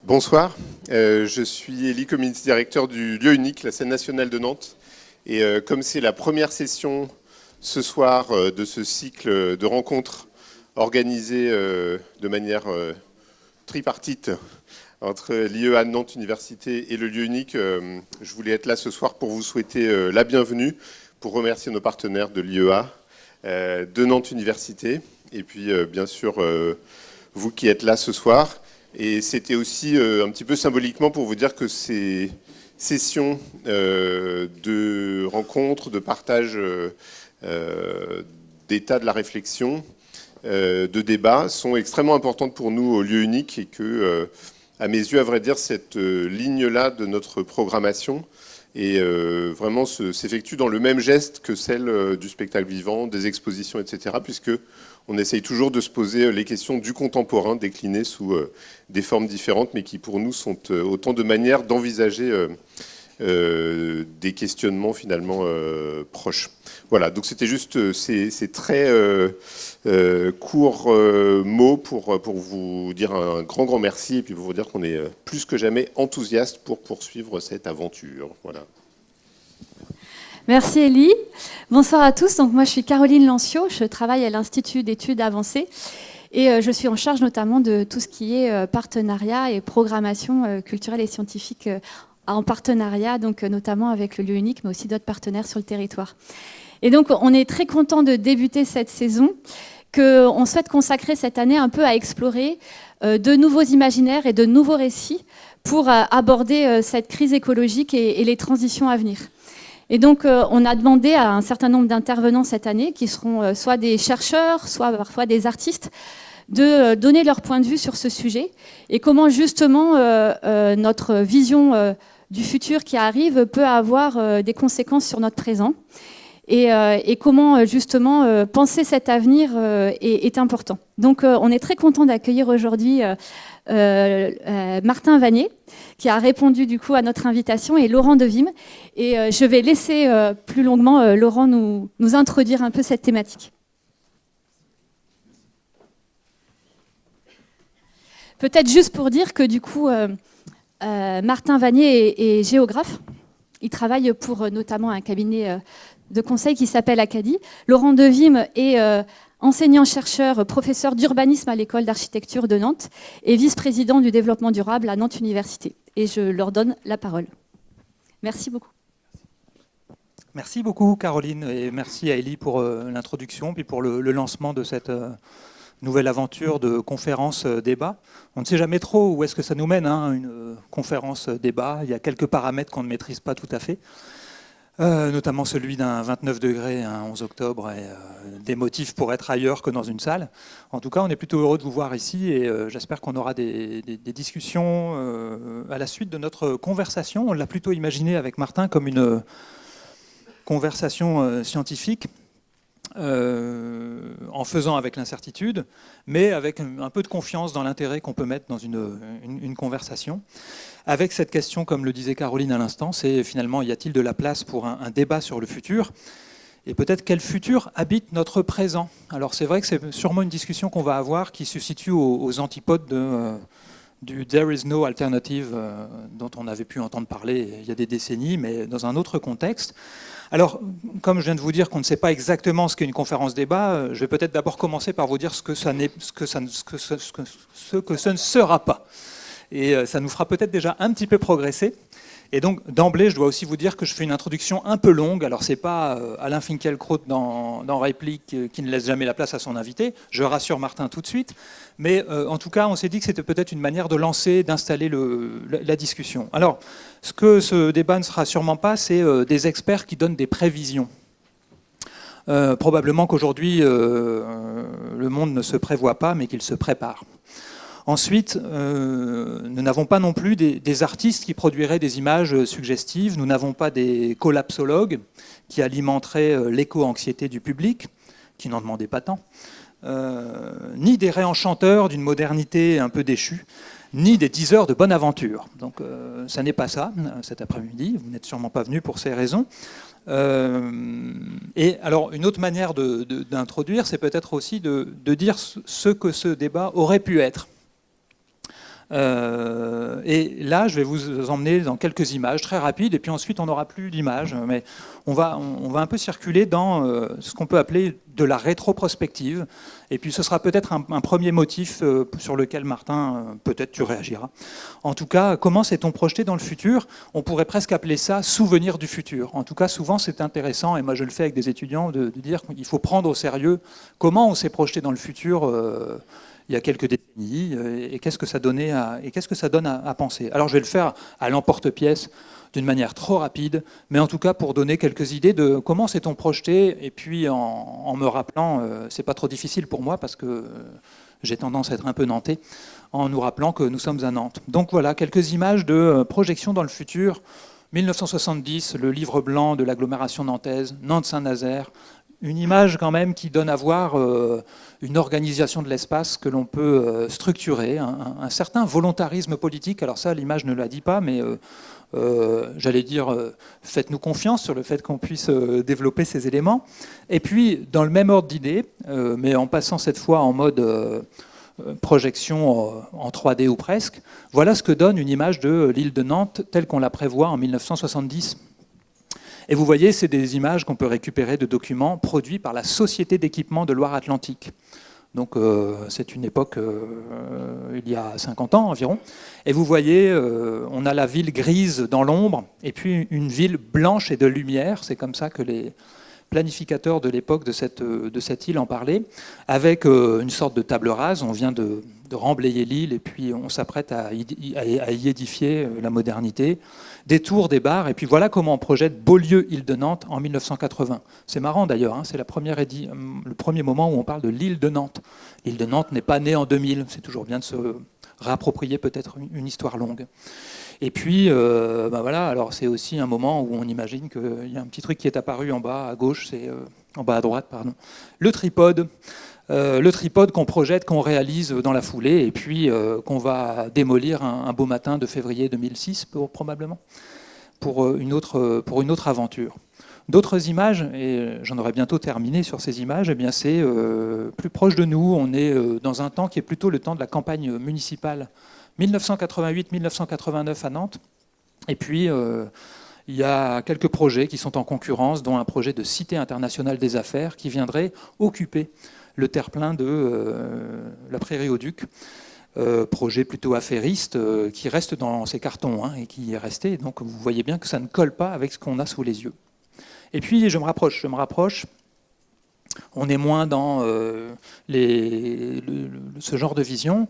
Bonsoir, je suis Élie, Community Director du lieu unique, la scène nationale de Nantes. Et comme c'est la première session ce soir de ce cycle de rencontres organisées de manière tripartite entre l'IEA Nantes Université et le lieu unique, je voulais être là ce soir pour vous souhaiter la bienvenue, pour remercier nos partenaires de l'IEA, de Nantes Université, et puis bien sûr vous qui êtes là ce soir. Et c'était aussi un petit peu symboliquement pour vous dire que ces sessions de rencontres, de partage d'état de la réflexion, de débat, sont extrêmement importantes pour nous au lieu unique et que, à mes yeux, à vrai dire, cette ligne-là de notre programmation et vraiment s'effectue dans le même geste que celle du spectacle vivant, des expositions, etc., puisque on essaye toujours de se poser les questions du contemporain déclinées sous des formes différentes, mais qui pour nous sont autant de manières d'envisager des questionnements finalement proches. Voilà, donc c'était juste ces très courts mots pour vous dire un grand merci et puis pour vous dire qu'on est plus que jamais enthousiaste pour poursuivre cette aventure. Voilà. Merci Élie. Bonsoir à tous. Donc moi je suis Caroline Lancio, je travaille à l'Institut d'études avancées et je suis en charge notamment de tout ce qui est partenariat et programmation culturelle et scientifique en partenariat, donc notamment avec le lieu unique, mais aussi d'autres partenaires sur le territoire. Et donc on est très content de débuter cette saison, qu'on souhaite consacrer cette année un peu à explorer de nouveaux imaginaires et de nouveaux récits pour aborder cette crise écologique et les transitions à venir. Et donc, on a demandé à un certain nombre d'intervenants cette année, qui seront soit des chercheurs, soit parfois des artistes, de donner leur point de vue sur ce sujet et comment justement notre vision du futur qui arrive peut avoir des conséquences sur notre présent et comment justement penser cet avenir est important. Donc, on est très content d'accueillir aujourd'hui Martin Vanier, qui a répondu du coup à notre invitation, et Laurent Devime. Et je vais laisser plus longuement Laurent nous introduire un peu cette thématique. Peut-être juste pour dire que du coup, Martin Vanier est géographe. Il travaille pour notamment un cabinet de conseil qui s'appelle Acadie. Laurent Devime est enseignant-chercheur, professeur d'urbanisme à l'école d'architecture de Nantes et vice-président du développement durable à Nantes Université. Et je leur donne la parole. Merci beaucoup. Merci beaucoup Caroline et merci à Élie pour l'introduction puis pour le lancement de cette nouvelle aventure de conférence débat. On ne sait jamais trop où est-ce que ça nous mène, hein, une conférence débat. Il y a quelques paramètres qu'on ne maîtrise pas tout à fait. Notamment celui d'un 29 degrés un 11 octobre et des motifs pour être ailleurs que dans une salle. En tout cas, on est plutôt heureux de vous voir ici et j'espère qu'on aura des discussions à la suite de notre conversation. On l'a plutôt imaginé avec Martin comme une conversation scientifique en faisant avec l'incertitude, mais avec un peu de confiance dans l'intérêt qu'on peut mettre dans une conversation. Avec cette question, comme le disait Caroline à l'instant, c'est finalement, y a-t-il de la place pour un débat sur le futur ? Et peut-être quel futur habite notre présent ? Alors c'est vrai que c'est sûrement une discussion qu'on va avoir qui se situe aux antipodes du « there is no alternative » dont on avait pu entendre parler il y a des décennies, mais dans un autre contexte. Alors, comme je viens de vous dire qu'on ne sait pas exactement ce qu'est une conférence débat, je vais peut-être d'abord commencer par vous dire ce que ce ne sera pas. Et ça nous fera peut-être déjà un petit peu progresser. Et donc, d'emblée, je dois aussi vous dire que je fais une introduction un peu longue. Alors, c'est pas Alain Finkielkraut dans Réplique qui ne laisse jamais la place à son invité. Je rassure Martin tout de suite. Mais en tout cas, on s'est dit que c'était peut-être une manière de lancer, d'installer la discussion. Alors, ce que ce débat ne sera sûrement pas, c'est des experts qui donnent des prévisions. Probablement qu'aujourd'hui, le monde ne se prévoit pas, mais qu'il se prépare. Ensuite, nous n'avons pas non plus des artistes qui produiraient des images suggestives, nous n'avons pas des collapsologues qui alimenteraient l'éco-anxiété du public, qui n'en demandait pas tant, ni des réenchanteurs d'une modernité un peu déchue, ni des teasers de bonne aventure. Donc ça n'est pas ça cet après-midi, vous n'êtes sûrement pas venus pour ces raisons. Et alors une autre manière d'introduire, c'est peut-être aussi de dire ce que ce débat aurait pu être. Et là, je vais vous emmener dans quelques images très rapides, et puis ensuite on n'aura plus d'images, mais on va un peu circuler dans ce qu'on peut appeler de la rétroprospective, et puis ce sera peut-être un premier motif sur lequel, Martin, peut-être tu réagiras. En tout cas, comment s'est-on projeté dans le futur? On pourrait presque appeler ça souvenir du futur. En tout cas, souvent c'est intéressant, et moi je le fais avec des étudiants, de dire qu'il faut prendre au sérieux comment on s'est projeté dans le futur il y a quelques décennies, et qu'est-ce que ça donne à penser. Alors je vais le faire à l'emporte-pièce, d'une manière trop rapide, mais en tout cas pour donner quelques idées de comment s'est-on projeté, et puis en me rappelant, c'est pas trop difficile pour moi parce que j'ai tendance à être un peu nantais, en nous rappelant que nous sommes à Nantes. Donc voilà, quelques images de projection dans le futur. 1970, le livre blanc de l'agglomération nantaise, Nantes-Saint-Nazaire, une image quand même qui donne à voir une organisation de l'espace que l'on peut structurer, un certain volontarisme politique. Alors ça, l'image ne la dit pas, mais j'allais dire, faites-nous confiance sur le fait qu'on puisse développer ces éléments. Et puis, dans le même ordre d'idée, mais en passant cette fois en mode projection en 3D ou presque, voilà ce que donne une image de l'île de Nantes telle qu'on la prévoit en 1970. Et vous voyez, c'est des images qu'on peut récupérer de documents produits par la Société d'équipement de Loire-Atlantique. Donc c'est une époque, il y a 50 ans environ. Et vous voyez, on a la ville grise dans l'ombre, et puis une ville blanche et de lumière. C'est comme ça que les planificateurs de l'époque de cette île en parlaient, avec une sorte de table rase. On vient de remblayer l'île, et puis on s'apprête à y édifier la modernité. Des tours, des bars, et puis voilà comment on projette Beaulieu-Île de Nantes en 1980. C'est marrant d'ailleurs, hein, c'est le premier moment où on parle de l'île de Nantes. L'île de Nantes n'est pas née en 2000, c'est toujours bien de se réapproprier peut-être une histoire longue. Et puis, voilà, alors c'est aussi un moment où on imagine qu'il y a un petit truc qui est apparu en bas à gauche, en bas à droite, pardon. Le tripode qu'on projette, qu'on réalise dans la foulée, et puis qu'on va démolir un beau matin de février 2006, probablement, pour une autre aventure. D'autres images, et j'en aurai bientôt terminé sur ces images, eh bien c'est plus proche de nous. On est dans un temps qui est plutôt le temps de la campagne municipale 1988-1989 à Nantes. Et puis, il y a quelques projets qui sont en concurrence, dont un projet de Cité internationale des affaires qui viendrait occuper le terre-plein de la Prairie au Duc. Projet plutôt affairiste qui reste dans ses cartons et qui est resté. Donc vous voyez bien que ça ne colle pas avec ce qu'on a sous les yeux. Et puis je me rapproche. On est moins dans ce genre de vision.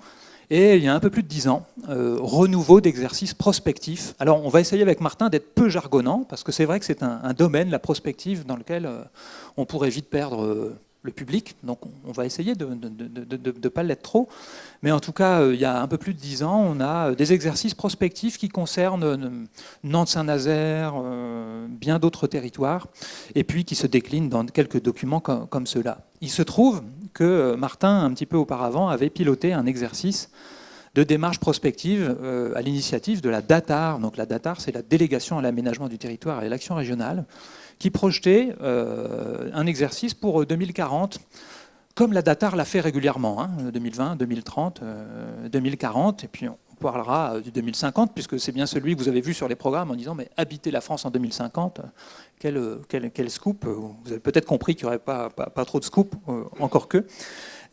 Et il y a un peu plus de 10 ans, renouveau d'exercices prospectifs. Alors on va essayer avec Martin d'être peu jargonnant, parce que c'est vrai que c'est un domaine, la prospective, dans lequel on pourrait vite perdre le public. Donc on va essayer de ne pas l'être trop. Mais en tout cas, il y a un peu plus de 10 ans, on a des exercices prospectifs qui concernent Nantes-Saint-Nazaire, bien d'autres territoires, et puis qui se déclinent dans quelques documents comme ceux-là. Il se trouve que Martin, un petit peu auparavant, avait piloté un exercice de démarche prospective à l'initiative de la DATAR. Donc la DATAR, c'est la Délégation à l'aménagement du territoire et à l'action régionale, qui projetait un exercice pour 2040, comme la DATAR l'a fait régulièrement, 2020, 2030, 2040, et puis on parlera du 2050, puisque c'est bien celui que vous avez vu sur les programmes en disant « mais habiter la France en 2050, quel scoop !» Vous avez peut-être compris qu'il n'y aurait pas trop de scoop, encore que.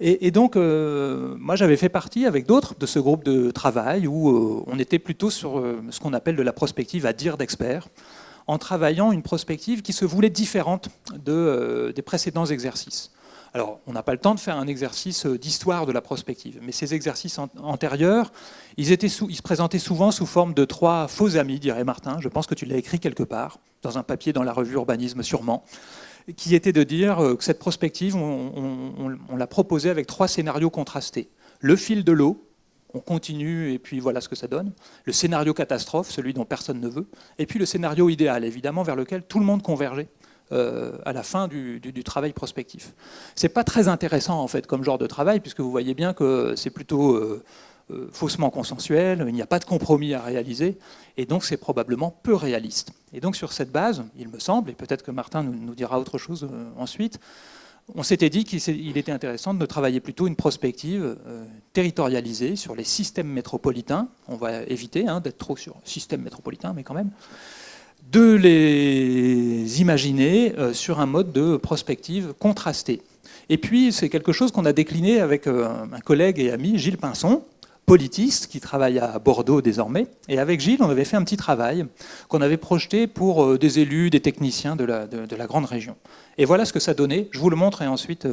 Et donc, moi j'avais fait partie avec d'autres de ce groupe de travail où on était plutôt sur ce qu'on appelle de la prospective à dire d'experts, en travaillant une prospective qui se voulait différente des précédents exercices. Alors, on n'a pas le temps de faire un exercice d'histoire de la prospective, mais ces exercices antérieurs, ils se présentaient souvent sous forme de 3 faux amis, dirait Martin. Je pense que tu l'as écrit quelque part, dans un papier dans la revue Urbanisme sûrement, qui était de dire que cette prospective, on l'a proposée avec 3 scénarios contrastés. Le fil de l'eau, on continue et puis voilà ce que ça donne. Le scénario catastrophe, celui dont personne ne veut. Et puis le scénario idéal, évidemment, vers lequel tout le monde convergeait à la fin du travail prospectif. C'est pas très intéressant en fait comme genre de travail, puisque vous voyez bien que c'est plutôt faussement consensuel, il n'y a pas de compromis à réaliser, et donc c'est probablement peu réaliste. Et donc sur cette base, il me semble, et peut-être que Martin nous dira autre chose ensuite, on s'était dit qu'il était intéressant de travailler plutôt une prospective territorialisée sur les systèmes métropolitains. On va éviter d'être trop sur système métropolitain, mais quand même, de les imaginer sur un mode de prospective contrastée. Et puis, c'est quelque chose qu'on a décliné avec un collègue et ami, Gilles Pinson, politiste, qui travaille à Bordeaux désormais. Et avec Gilles, on avait fait un petit travail qu'on avait projeté pour des élus, des techniciens de la grande région. Et voilà ce que ça donnait. Je vous le montre et ensuite,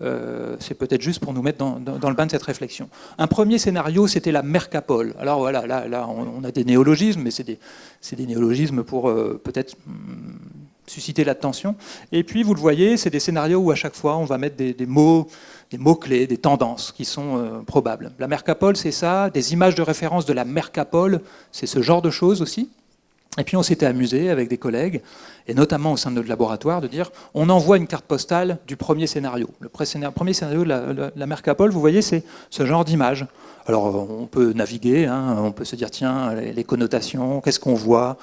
c'est peut-être juste pour nous mettre dans le bain de cette réflexion. Un premier scénario, c'était la Mercapole. Alors voilà, là on a des néologismes, mais c'est des néologismes pour peut-être susciter l'attention. Et puis, vous le voyez, c'est des scénarios où à chaque fois, on va mettre des mots-clés, des tendances qui sont probables. La Mercapole, c'est ça. Des images de référence de la Mercapole, c'est ce genre de choses aussi. Et puis, on s'était amusé avec des collègues, et notamment au sein de notre laboratoire, de dire on envoie une carte postale du premier scénario. Le premier scénario de la Mercapole, vous voyez, c'est ce genre d'image. Alors, on peut naviguer, on peut se dire tiens, les connotations, qu'est-ce qu'on voit ?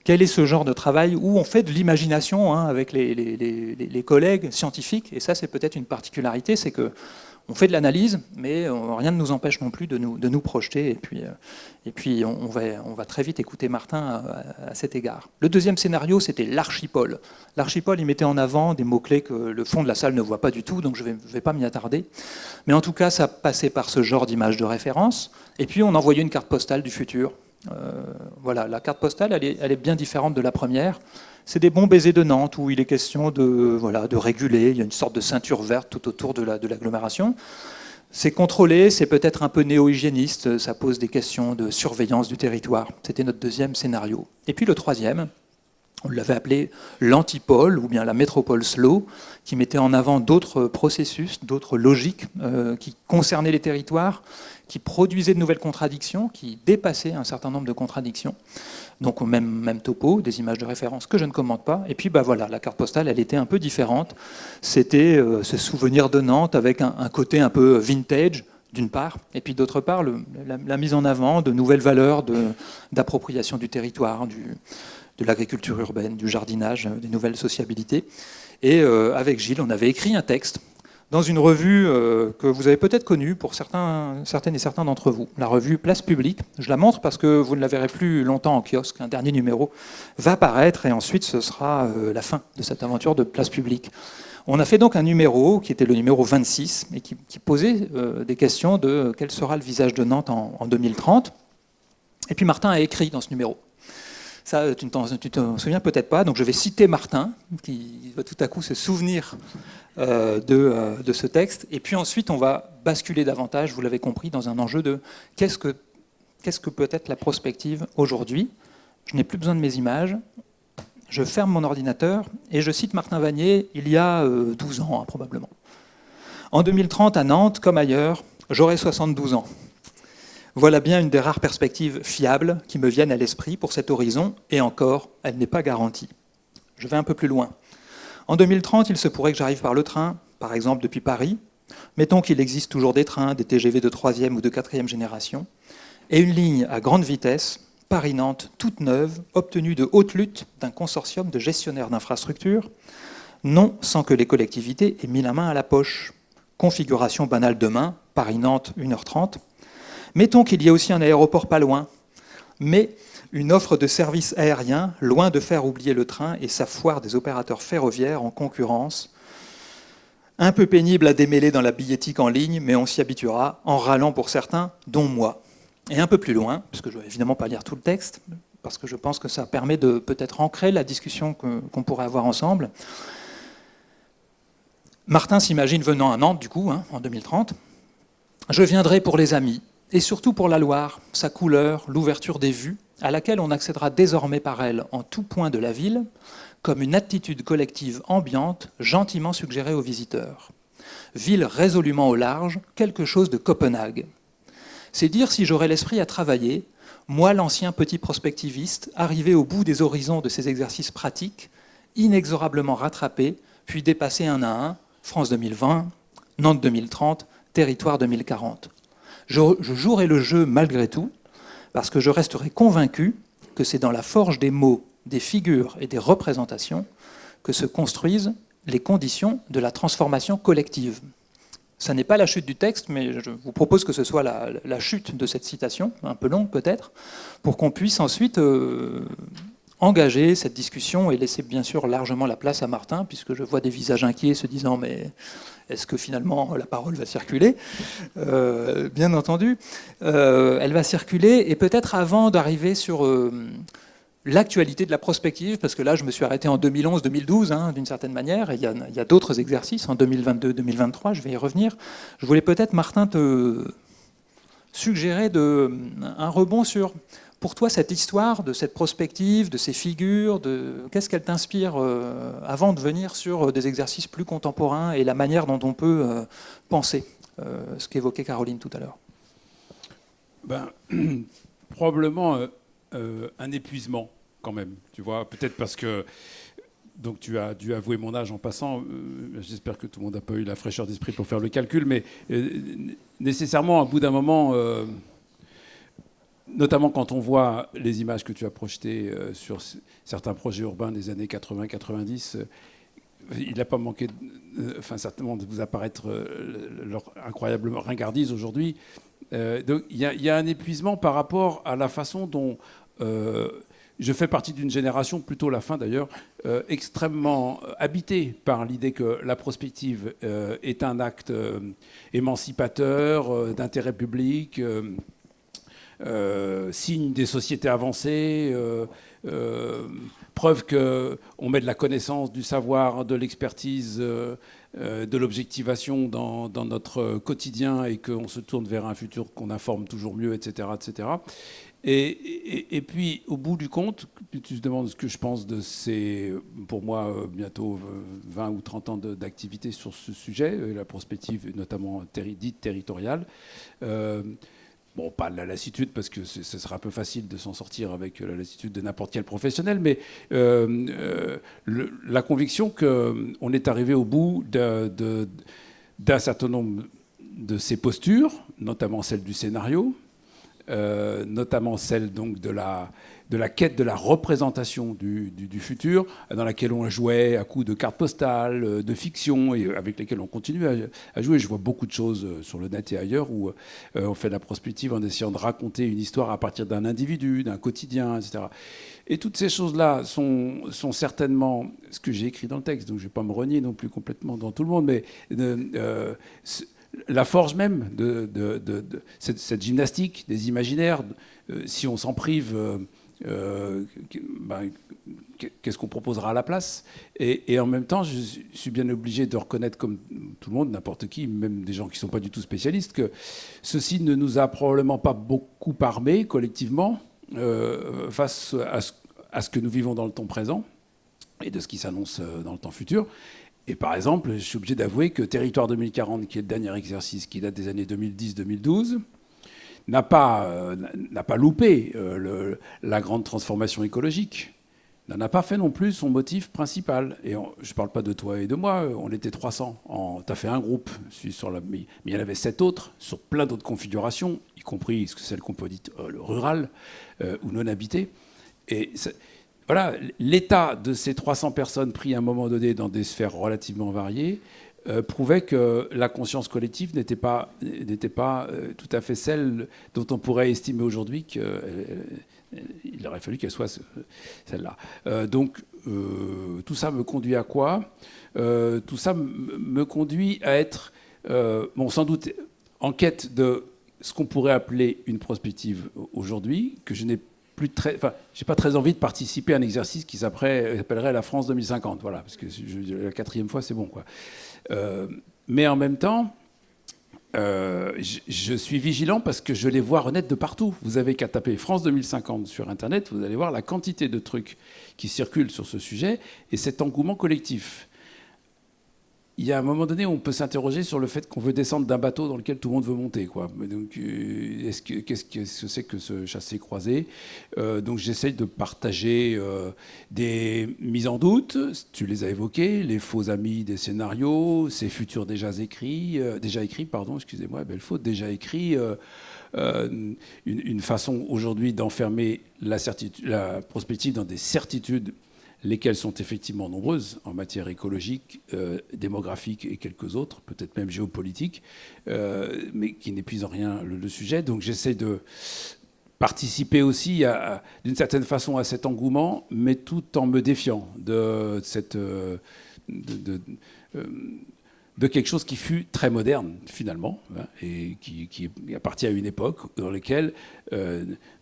Quel est ce genre de travail où on fait de l'imagination avec les collègues scientifiques? Et ça, c'est peut-être une particularité, c'est qu'on fait de l'analyse, mais rien ne nous empêche non plus de nous projeter. Et puis on va très vite écouter Martin à cet égard. Le deuxième scénario, c'était l'archipole. L'archipole, il mettait en avant des mots-clés que le fond de la salle ne voit pas du tout, donc je ne vais pas m'y attarder. Mais en tout cas, ça passait par ce genre d'image de référence. Et puis, on envoyait une carte postale du futur. Voilà, la carte postale, elle est bien différente de la première. C'est des bons baisers de Nantes où il est question de réguler. Il y a une sorte de ceinture verte tout autour de l'agglomération. C'est contrôlé, c'est peut-être un peu néo-hygiéniste. Ça pose des questions de surveillance du territoire. C'était notre deuxième scénario. Et puis le troisième, on l'avait appelé l'antipole ou bien la métropole slow, qui mettait en avant d'autres processus, d'autres logiques qui concernaient les territoires, qui produisaient de nouvelles contradictions, qui dépassaient un certain nombre de contradictions. Donc même topo, des images de référence que je ne commente pas. Et puis voilà, la carte postale, elle était un peu différente. C'était ce souvenir de Nantes avec un côté un peu vintage, d'une part, et puis d'autre part, la mise en avant de nouvelles valeurs d'appropriation du territoire, de l'agriculture urbaine, du jardinage, des nouvelles sociabilités. Et avec Gilles, on avait écrit un texte dans une revue que vous avez peut-être connue pour certaines et certains d'entre vous, la revue Place Publique. Je la montre parce que vous ne la verrez plus longtemps en kiosque. Un dernier numéro va paraître et ensuite ce sera la fin de cette aventure de Place Publique. On a fait donc un numéro qui était le numéro 26 et qui posait des questions de quel sera le visage de Nantes en 2030. Et puis Martin a écrit dans ce numéro. Ça, tu ne t'en souviens peut-être pas, donc je vais citer Martin, qui va tout à coup se souvenir de ce texte. Et puis ensuite, on va basculer davantage, vous l'avez compris, dans un enjeu de qu'est-ce que peut être la prospective aujourd'hui. Je n'ai plus besoin de mes images, je ferme mon ordinateur et je cite Martin Vanier il y a 12 ans, probablement. En 2030, à Nantes, comme ailleurs, j'aurai 72 ans. Voilà bien une des rares perspectives fiables qui me viennent à l'esprit pour cet horizon, et encore, elle n'est pas garantie. Je vais un peu plus loin. En 2030, il se pourrait que j'arrive par le train, par exemple depuis Paris. Mettons qu'il existe toujours des trains, des TGV de 3e ou de 4e génération, et une ligne à grande vitesse, Paris-Nantes, toute neuve, obtenue de haute lutte d'un consortium de gestionnaires d'infrastructures, non sans que les collectivités aient mis la main à la poche. Configuration banale demain, Paris-Nantes, 1h30. Mettons qu'il y ait aussi un aéroport pas loin, mais une offre de services aériens loin de faire oublier le train et sa foire des opérateurs ferroviaires en concurrence. Un peu pénible à démêler dans la billettique en ligne, mais on s'y habituera, en râlant pour certains, dont moi. Et un peu plus loin, puisque je ne vais évidemment pas lire tout le texte, parce que je pense que ça permet de peut-être ancrer la discussion qu'on pourrait avoir ensemble. Martin s'imagine venant à Nantes, du coup, en 2030. Je viendrai pour les amis, et surtout pour la Loire, sa couleur, l'ouverture des vues, à laquelle on accédera désormais par elle en tout point de la ville, comme une attitude collective ambiante gentiment suggérée aux visiteurs. Ville résolument au large, quelque chose de Copenhague. C'est dire si j'aurais l'esprit à travailler, moi l'ancien petit prospectiviste, arrivé au bout des horizons de ces exercices pratiques, inexorablement rattrapé, puis dépassé un à un, France 2020, Nantes 2030, Territoire 2040. Je jouerai le jeu malgré tout, parce que je resterai convaincu que c'est dans la forge des mots, des figures et des représentations que se construisent les conditions de la transformation collective. Ça n'est pas la chute du texte, mais je vous propose que ce soit la chute de cette citation, un peu longue peut-être, pour qu'on puisse ensuite engager cette discussion et laisser bien sûr largement la place à Martin, puisque je vois des visages inquiets se disant « mais est-ce que finalement la parole va circuler ?» Bien entendu, elle va circuler, et peut-être avant d'arriver sur l'actualité de la prospective, parce que là je me suis arrêté en 2011-2012 hein, d'une certaine manière, et il y a d'autres exercices en 2022-2023, je vais y revenir. Je voulais peut-être, Martin, te suggérer un rebond sur, pour toi, cette histoire de cette prospective, de ces figures, qu'est-ce qu'elle t'inspire avant de venir sur des exercices plus contemporains et la manière dont on peut penser, ce qu'évoquait Caroline tout à l'heure. Probablement un épuisement quand même, tu vois, peut-être parce que donc tu as dû avouer mon âge en passant, j'espère que tout le monde n'a pas eu la fraîcheur d'esprit pour faire le calcul, mais nécessairement, à bout d'un moment, notamment quand on voit les images que tu as projetées sur certains projets urbains des années 80-90, il n'a pas manqué, certainement, de vous apparaître leur incroyable ringardise aujourd'hui. Donc il y a un épuisement par rapport à la façon dont je fais partie d'une génération, plutôt la fin d'ailleurs, extrêmement habitée par l'idée que la prospective est un acte émancipateur, d'intérêt public, signe des sociétés avancées, preuve qu'on met de la connaissance, du savoir, de l'expertise, de l'objectivation dans notre quotidien et qu'on se tourne vers un futur qu'on informe toujours mieux, etc. etc. Et puis, au bout du compte, tu te demandes ce que je pense de ces, pour moi, bientôt 20 ou 30 ans d'activité sur ce sujet, la prospective, notamment dite territoriale. Bon, pas de la lassitude, parce que ce serait un peu facile de s'en sortir avec la lassitude de n'importe quel professionnel, mais la conviction qu'on est arrivé au bout d'un certain nombre de ces postures, notamment celle du scénario, notamment celle donc de la quête de la représentation du futur, dans laquelle on jouait à coups de cartes postales, de fiction, et avec lesquelles on continue à jouer. Je vois beaucoup de choses sur le net et ailleurs où on fait de la prospective en essayant de raconter une histoire à partir d'un individu, d'un quotidien, etc. Et toutes ces choses-là sont certainement ce que j'ai écrit dans le texte, donc je ne vais pas me renier non plus complètement dans tout le monde, mais la forge même de cette gymnastique des imaginaires, si on s'en prive, qu'est-ce qu'on proposera à la place ? Et en même temps, je suis bien obligé de reconnaître, comme tout le monde, n'importe qui, même des gens qui ne sont pas du tout spécialistes, que ceci ne nous a probablement pas beaucoup armés collectivement face à ce que nous vivons dans le temps présent et de ce qui s'annonce dans le temps futur. Et par exemple, je suis obligé d'avouer que Territoire 2040, qui est le dernier exercice qui date des années 2010-2012, n'a pas loupé la grande transformation écologique, n'en a pas fait non plus son motif principal. Et je ne parle pas de toi et de moi, on était 300. Tu as fait un groupe, mais il y en avait 7 autres, sur plein d'autres configurations, y compris celle qu'on peut dire le rural ou non habité. Et voilà, l'état de ces 300 personnes pris à un moment donné dans des sphères relativement variées prouvait que la conscience collective n'était pas tout à fait celle dont on pourrait estimer aujourd'hui qu'il aurait fallu qu'elle soit celle-là. Donc tout ça me conduit à quoi ? Tout ça me conduit à être, sans doute, en quête de ce qu'on pourrait appeler une prospective aujourd'hui, que je n'ai j'ai pas très envie de participer à un exercice qui s'appellerait la France 2050. Voilà, parce que la 4e fois, c'est bon, quoi. Mais en même temps, je suis vigilant parce que je les vois renaître de partout. Vous avez qu'à taper France 2050 sur Internet, vous allez voir la quantité de trucs qui circulent sur ce sujet et cet engouement collectif. Il y a un moment donné où on peut s'interroger sur le fait qu'on veut descendre d'un bateau dans lequel tout le monde veut monter, quoi. Donc, qu'est-ce que c'est que ce chassé-croisé ? Donc, j'essaye de partager des mises en doute. Tu les as évoquées, les faux amis des scénarios, ces futurs déjà écrits, excusez-moi, belle faute, déjà écrits. Une façon aujourd'hui d'enfermer la prospective dans des certitudes lesquelles sont effectivement nombreuses en matière écologique, démographique et quelques autres, peut-être même géopolitique, mais qui n'épuisent en rien le sujet. Donc j'essaie de participer aussi, d'une certaine façon, à cet engouement, mais tout en me défiant de quelque chose qui fut très moderne, finalement, hein, et qui appartient à une époque dans laquelle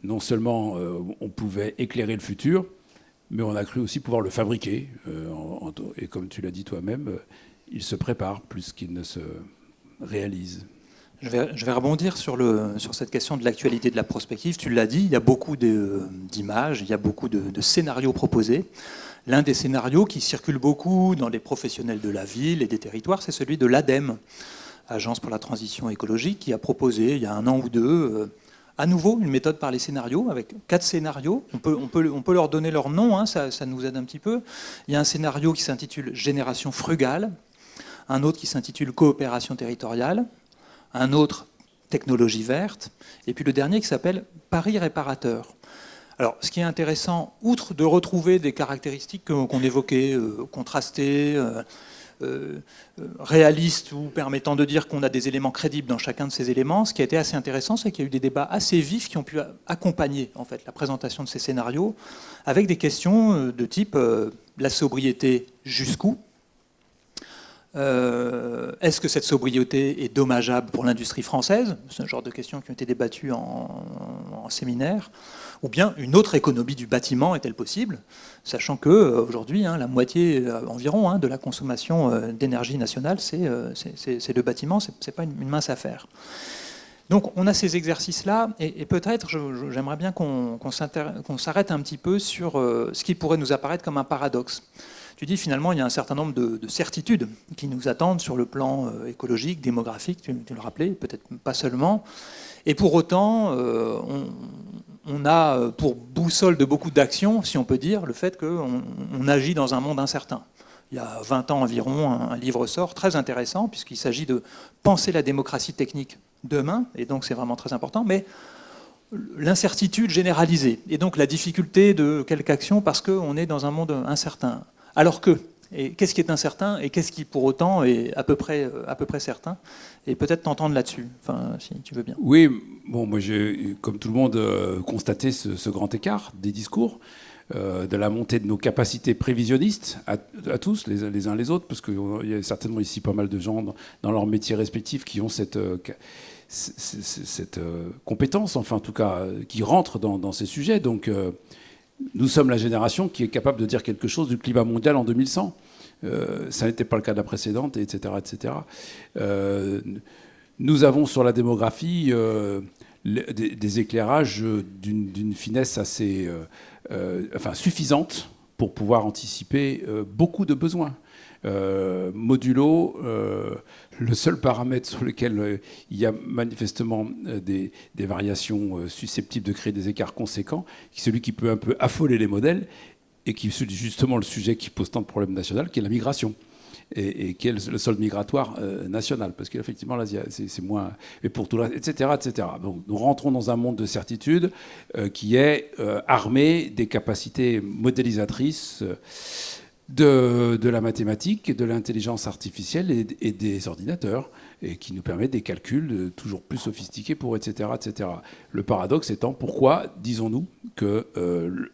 non seulement on pouvait éclairer le futur, mais on a cru aussi pouvoir le fabriquer. Et comme tu l'as dit toi-même, il se prépare plus qu'il ne se réalise. Je vais rebondir sur cette question de l'actualité de la prospective. Tu l'as dit, il y a beaucoup d'images, il y a beaucoup de scénarios proposés. L'un des scénarios qui circule beaucoup dans les professionnels de la ville et des territoires, c'est celui de l'ADEME, Agence pour la transition écologique, qui a proposé il y a 1 an ou 2, à nouveau une méthode par les scénarios, avec 4 scénarios. On peut leur donner leur nom, hein, ça nous aide un petit peu. Il y a un scénario qui s'intitule « Génération frugale », un autre qui s'intitule « Coopération territoriale », un autre « Technologie verte », et puis le dernier qui s'appelle « Paris réparateur ». Alors, ce qui est intéressant, outre de retrouver des caractéristiques qu'on évoquait, contrastées, réalistes ou permettant de dire qu'on a des éléments crédibles dans chacun de ces éléments, ce qui a été assez intéressant, c'est qu'il y a eu des débats assez vifs qui ont pu accompagner en fait, la présentation de ces scénarios avec des questions de type la sobriété jusqu'où ? Est-ce que cette sobriété est dommageable pour l'industrie française ? C'est un genre de questions qui ont été débattues en séminaire. Ou bien une autre économie du bâtiment est-elle possible ? Sachant qu'aujourd'hui, la moitié environ de la consommation d'énergie nationale, c'est le bâtiment, c'est pas une mince affaire. Donc on a ces exercices-là, et peut-être j'aimerais bien qu'on s'arrête un petit peu sur ce qui pourrait nous apparaître comme un paradoxe. Tu dis finalement il y a un certain nombre de certitudes qui nous attendent sur le plan écologique, démographique, tu le rappelais, peut-être pas seulement. Et pour autant, on a pour boussole de beaucoup d'actions, si on peut dire, le fait qu'on agit dans un monde incertain. Il y a 20 ans environ, un livre sort très intéressant, puisqu'il s'agit de penser la démocratie technique demain, et donc c'est vraiment très important, mais l'incertitude généralisée, et donc la difficulté de quelque action parce qu'on est dans un monde incertain. Alors que, et qu'est-ce qui est incertain et qu'est-ce qui pour autant est à peu près certain ? Et peut-être t'entendre là-dessus, enfin, si tu veux bien. Oui, bon, moi j'ai, comme tout le monde, constaté ce grand écart des discours, de la montée de nos capacités prévisionnistes à tous, les uns les autres, parce qu'il y a certainement ici pas mal de gens dans leurs métiers respectifs qui ont cette compétence, enfin en tout cas, qui rentrent dans ces sujets. Donc nous sommes la génération qui est capable de dire quelque chose du climat mondial en 2100. Ça n'était pas le cas de la précédente, etc. etc. Nous avons sur la démographie des éclairages d'une finesse assez suffisante pour pouvoir anticiper beaucoup de besoins. Modulo, le seul paramètre sur lequel il y a manifestement des variations susceptibles de créer des écarts conséquents, celui qui peut un peu affoler les modèles, et qui est justement le sujet qui pose tant de problèmes nationaux, qui est la migration, et qui est le solde migratoire national, parce qu'effectivement, là, c'est moins... Mais pour tout le reste, etc., etc. Donc, nous rentrons dans un monde de certitude qui est armé des capacités modélisatrices de la mathématique, de l'intelligence artificielle et des ordinateurs, et qui nous permet des calculs toujours plus sophistiqués pour etc., etc. Le paradoxe étant, pourquoi disons-nous que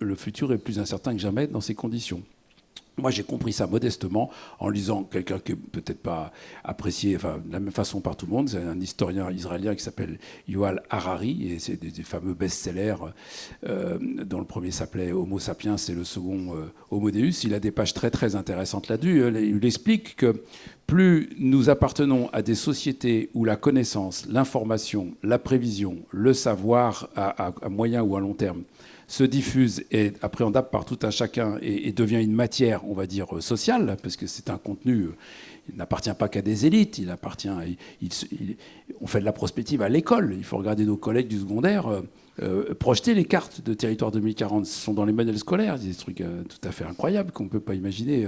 le futur est plus incertain que jamais dans ces conditions ? Moi, j'ai compris ça modestement en lisant quelqu'un qui n'est peut-être pas apprécié de la même façon par tout le monde. C'est un historien israélien qui s'appelle Yuval Harari, et c'est des fameux best-sellers dont le premier s'appelait Homo sapiens et le second Homo Deus. Il a des pages très, très intéressantes là-dessus. Il explique que plus nous appartenons à des sociétés où la connaissance, l'information, la prévision, le savoir à moyen ou à long terme se diffuse et est appréhendable par tout un chacun et devient une matière, on va dire, sociale, parce que c'est un contenu, il n'appartient pas qu'à des élites, on fait de la prospective à l'école. Il faut regarder nos collègues du secondaire, projeter les cartes de Territoire 2040, ce sont dans les manuels scolaires, des trucs tout à fait incroyables qu'on ne peut pas imaginer.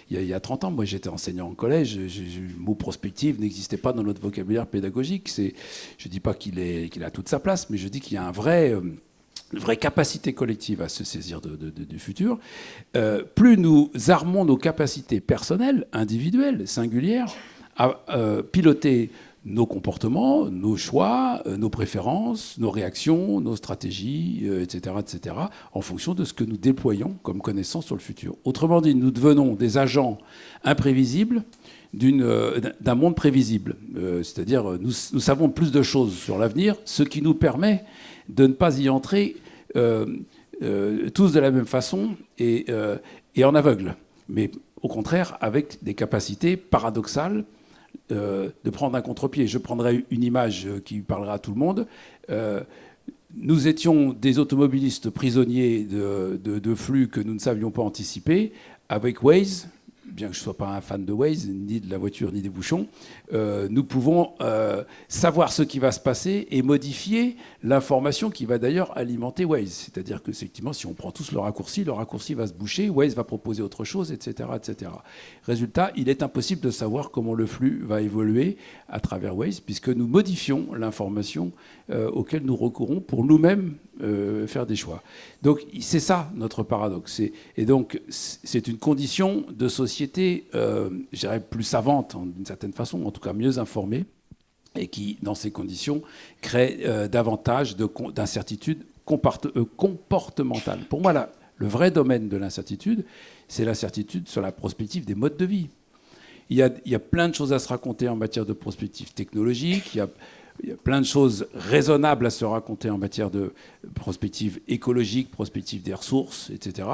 Il y a 30 ans, moi j'étais enseignant en collège, le mot prospective n'existait pas dans notre vocabulaire pédagogique. Je ne dis pas qu'il a toute sa place, mais je dis qu'il y a un vrai... une vraie capacité collective à se saisir du futur, plus nous armons nos capacités personnelles, individuelles, singulières, à piloter nos comportements, nos choix, nos préférences, nos réactions, nos stratégies, etc., en fonction de ce que nous déployons comme connaissance sur le futur. Autrement dit, nous devenons des agents imprévisibles d'un monde prévisible. C'est-à-dire, nous savons plus de choses sur l'avenir, ce qui nous permet de ne pas y entrer tous de la même façon et en aveugle, mais au contraire avec des capacités paradoxales de prendre un contre-pied. Je prendrai une image qui parlera à tout le monde. Nous étions des automobilistes prisonniers de flux que nous ne savions pas anticiper. Avec Waze, bien que je ne sois pas un fan de Waze, ni de la voiture, ni des bouchons, nous pouvons savoir ce qui va se passer et modifier l'information qui va d'ailleurs alimenter Waze. C'est-à-dire que, effectivement, si on prend tous le raccourci va se boucher, Waze va proposer autre chose, etc., etc. Résultat, il est impossible de savoir comment le flux va évoluer à travers Waze, puisque nous modifions l'information auquel nous recourons pour nous-mêmes faire des choix. Donc c'est ça notre paradoxe. Et donc c'est une condition de société, je dirais, plus savante d'une certaine façon, en tout cas mieux informée, et qui, dans ces conditions, crée davantage d'incertitude comportementale. Pour moi, le vrai domaine de l'incertitude, c'est l'incertitude sur la prospective des modes de vie. Il y a plein de choses à se raconter en matière de prospective technologique, il y a plein de choses raisonnables à se raconter en matière de prospective écologique, prospective des ressources, etc.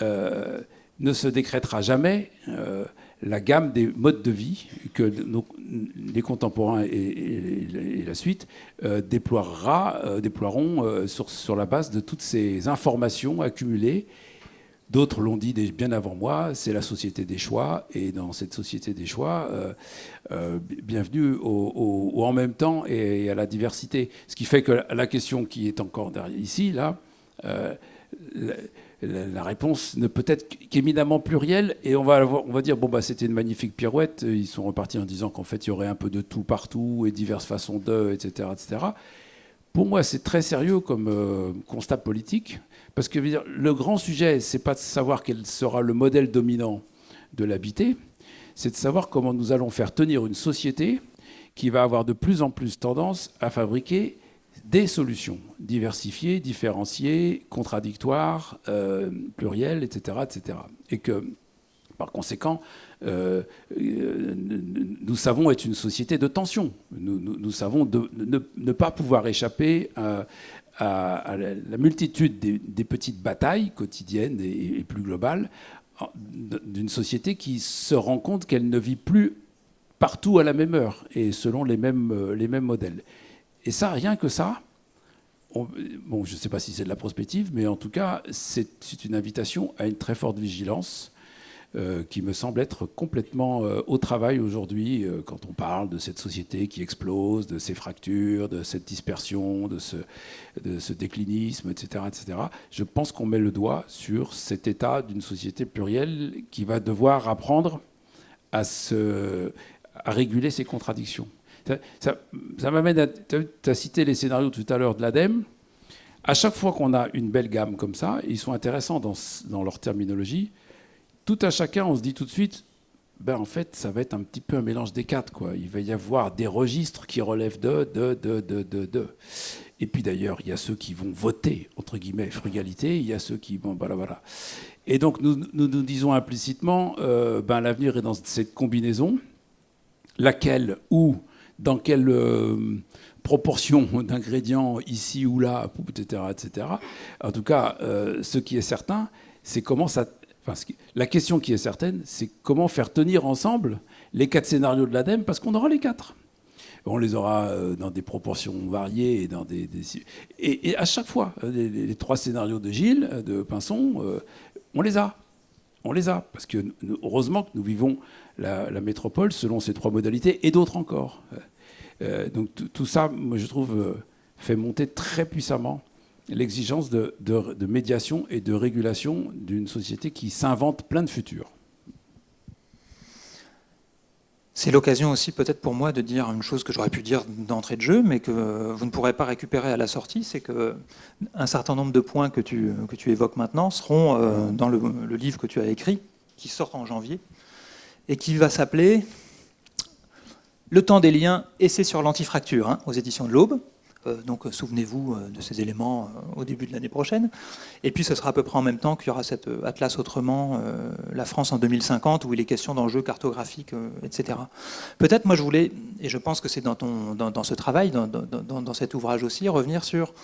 Ne se décrétera jamais la gamme des modes de vie que les contemporains et la suite déploieront sur la base de toutes ces informations accumulées. D'autres l'ont dit bien avant moi, c'est la société des choix. Et dans cette société des choix, bienvenue au en même temps et à la diversité. Ce qui fait que la question qui est encore ici, là, la réponse ne peut être qu'éminemment plurielle. Et on va dire, bon, bah, c'était une magnifique pirouette. Ils sont repartis en disant qu'en fait, il y aurait un peu de tout partout et diverses façons etc., etc. Pour moi, c'est très sérieux comme constat politique. Parce que le grand sujet, c'est pas de savoir quel sera le modèle dominant de l'habité, c'est de savoir comment nous allons faire tenir une société qui va avoir de plus en plus tendance à fabriquer des solutions diversifiées, différenciées, contradictoires, plurielles, etc., etc. Et que, par conséquent, nous savons être une société de tension. Nous savons ne pas pouvoir échapper à la multitude des petites batailles quotidiennes et plus globales d'une société qui se rend compte qu'elle ne vit plus partout à la même heure et selon les mêmes modèles. Et ça, rien que ça, bon, je ne sais pas si c'est de la prospective, mais en tout cas, c'est une invitation à une très forte vigilance qui me semble être complètement au travail aujourd'hui quand on parle de cette société qui explose, de ces fractures, de cette dispersion, de ce déclinisme, etc., etc. Je pense qu'on met le doigt sur cet état d'une société plurielle qui va devoir apprendre à réguler ses contradictions. Ça m'amène à... Tu as cité les scénarios tout à l'heure de l'ADEME. À chaque fois qu'on a une belle gamme comme ça, ils sont intéressants dans leur terminologie. Tout à chacun, on se dit tout de suite, en fait, ça va être un petit peu un mélange des quatre, quoi. Il va y avoir des registres qui relèvent de. Et puis d'ailleurs, il y a ceux qui vont voter, entre guillemets, frugalité, il y a ceux qui... Bon, voilà. Et donc, nous disons implicitement, l'avenir est dans cette combinaison, laquelle ou dans quelle proportion d'ingrédients ici ou là, etc., etc. En tout cas, ce qui est certain, c'est comment ça... la question qui est certaine, c'est comment faire tenir ensemble les 4 scénarios de l'ADEME, parce qu'on aura les 4. On les aura dans des proportions variées et et à chaque fois, les 3 scénarios de Gilles, de Pinson, on les a. On les a, parce que heureusement que nous vivons la métropole selon ces 3 modalités et d'autres encore. Donc tout ça, moi, je trouve, fait monter très puissamment l'exigence de médiation et de régulation d'une société qui s'invente plein de futurs. C'est l'occasion aussi peut-être pour moi de dire une chose que j'aurais pu dire d'entrée de jeu, mais que vous ne pourrez pas récupérer à la sortie, c'est qu'un certain nombre de points que tu évoques maintenant seront dans le livre que tu as écrit, qui sort en janvier, et qui va s'appeler « Le temps des liens, essai sur l'antifracture hein, aux éditions de l'Aube ». Donc souvenez-vous de ces éléments au début de l'année prochaine. Et puis ce sera à peu près en même temps qu'il y aura cet Atlas autrement, la France en 2050, où il est question d'enjeux cartographiques, etc. Peut-être moi je voulais, et je pense que c'est dans ce travail, dans cet ouvrage aussi, revenir sur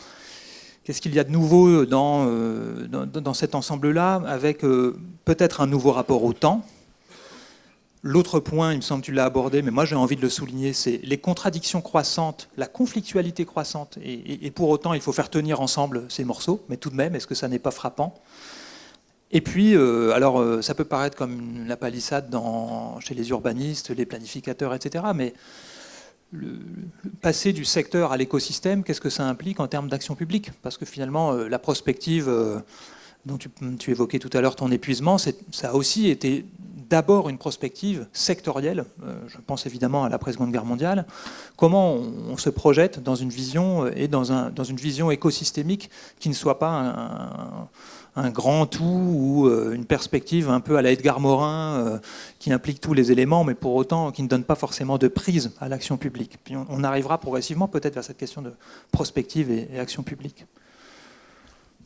qu'est-ce qu'il y a de nouveau dans cet ensemble-là, avec peut-être un nouveau rapport au temps. L'autre point, il me semble que tu l'as abordé, mais moi j'ai envie de le souligner, c'est les contradictions croissantes, la conflictualité croissante, et pour autant il faut faire tenir ensemble ces morceaux, mais tout de même, est-ce que ça n'est pas frappant? Et puis, alors ça peut paraître comme la palissade chez les urbanistes, les planificateurs, etc., mais le passer du secteur à l'écosystème, qu'est-ce que ça implique en termes d'action publique? Parce que finalement, la prospective dont tu évoquais tout à l'heure ton épuisement, ça a aussi été d'abord une prospective sectorielle, je pense évidemment à l'après-seconde guerre mondiale, comment on se projette dans une vision et dans une vision écosystémique qui ne soit pas un grand tout ou une perspective un peu à la Edgar Morin qui implique tous les éléments, mais pour autant qui ne donne pas forcément de prise à l'action publique. Puis on arrivera progressivement peut-être vers cette question de prospective et action publique.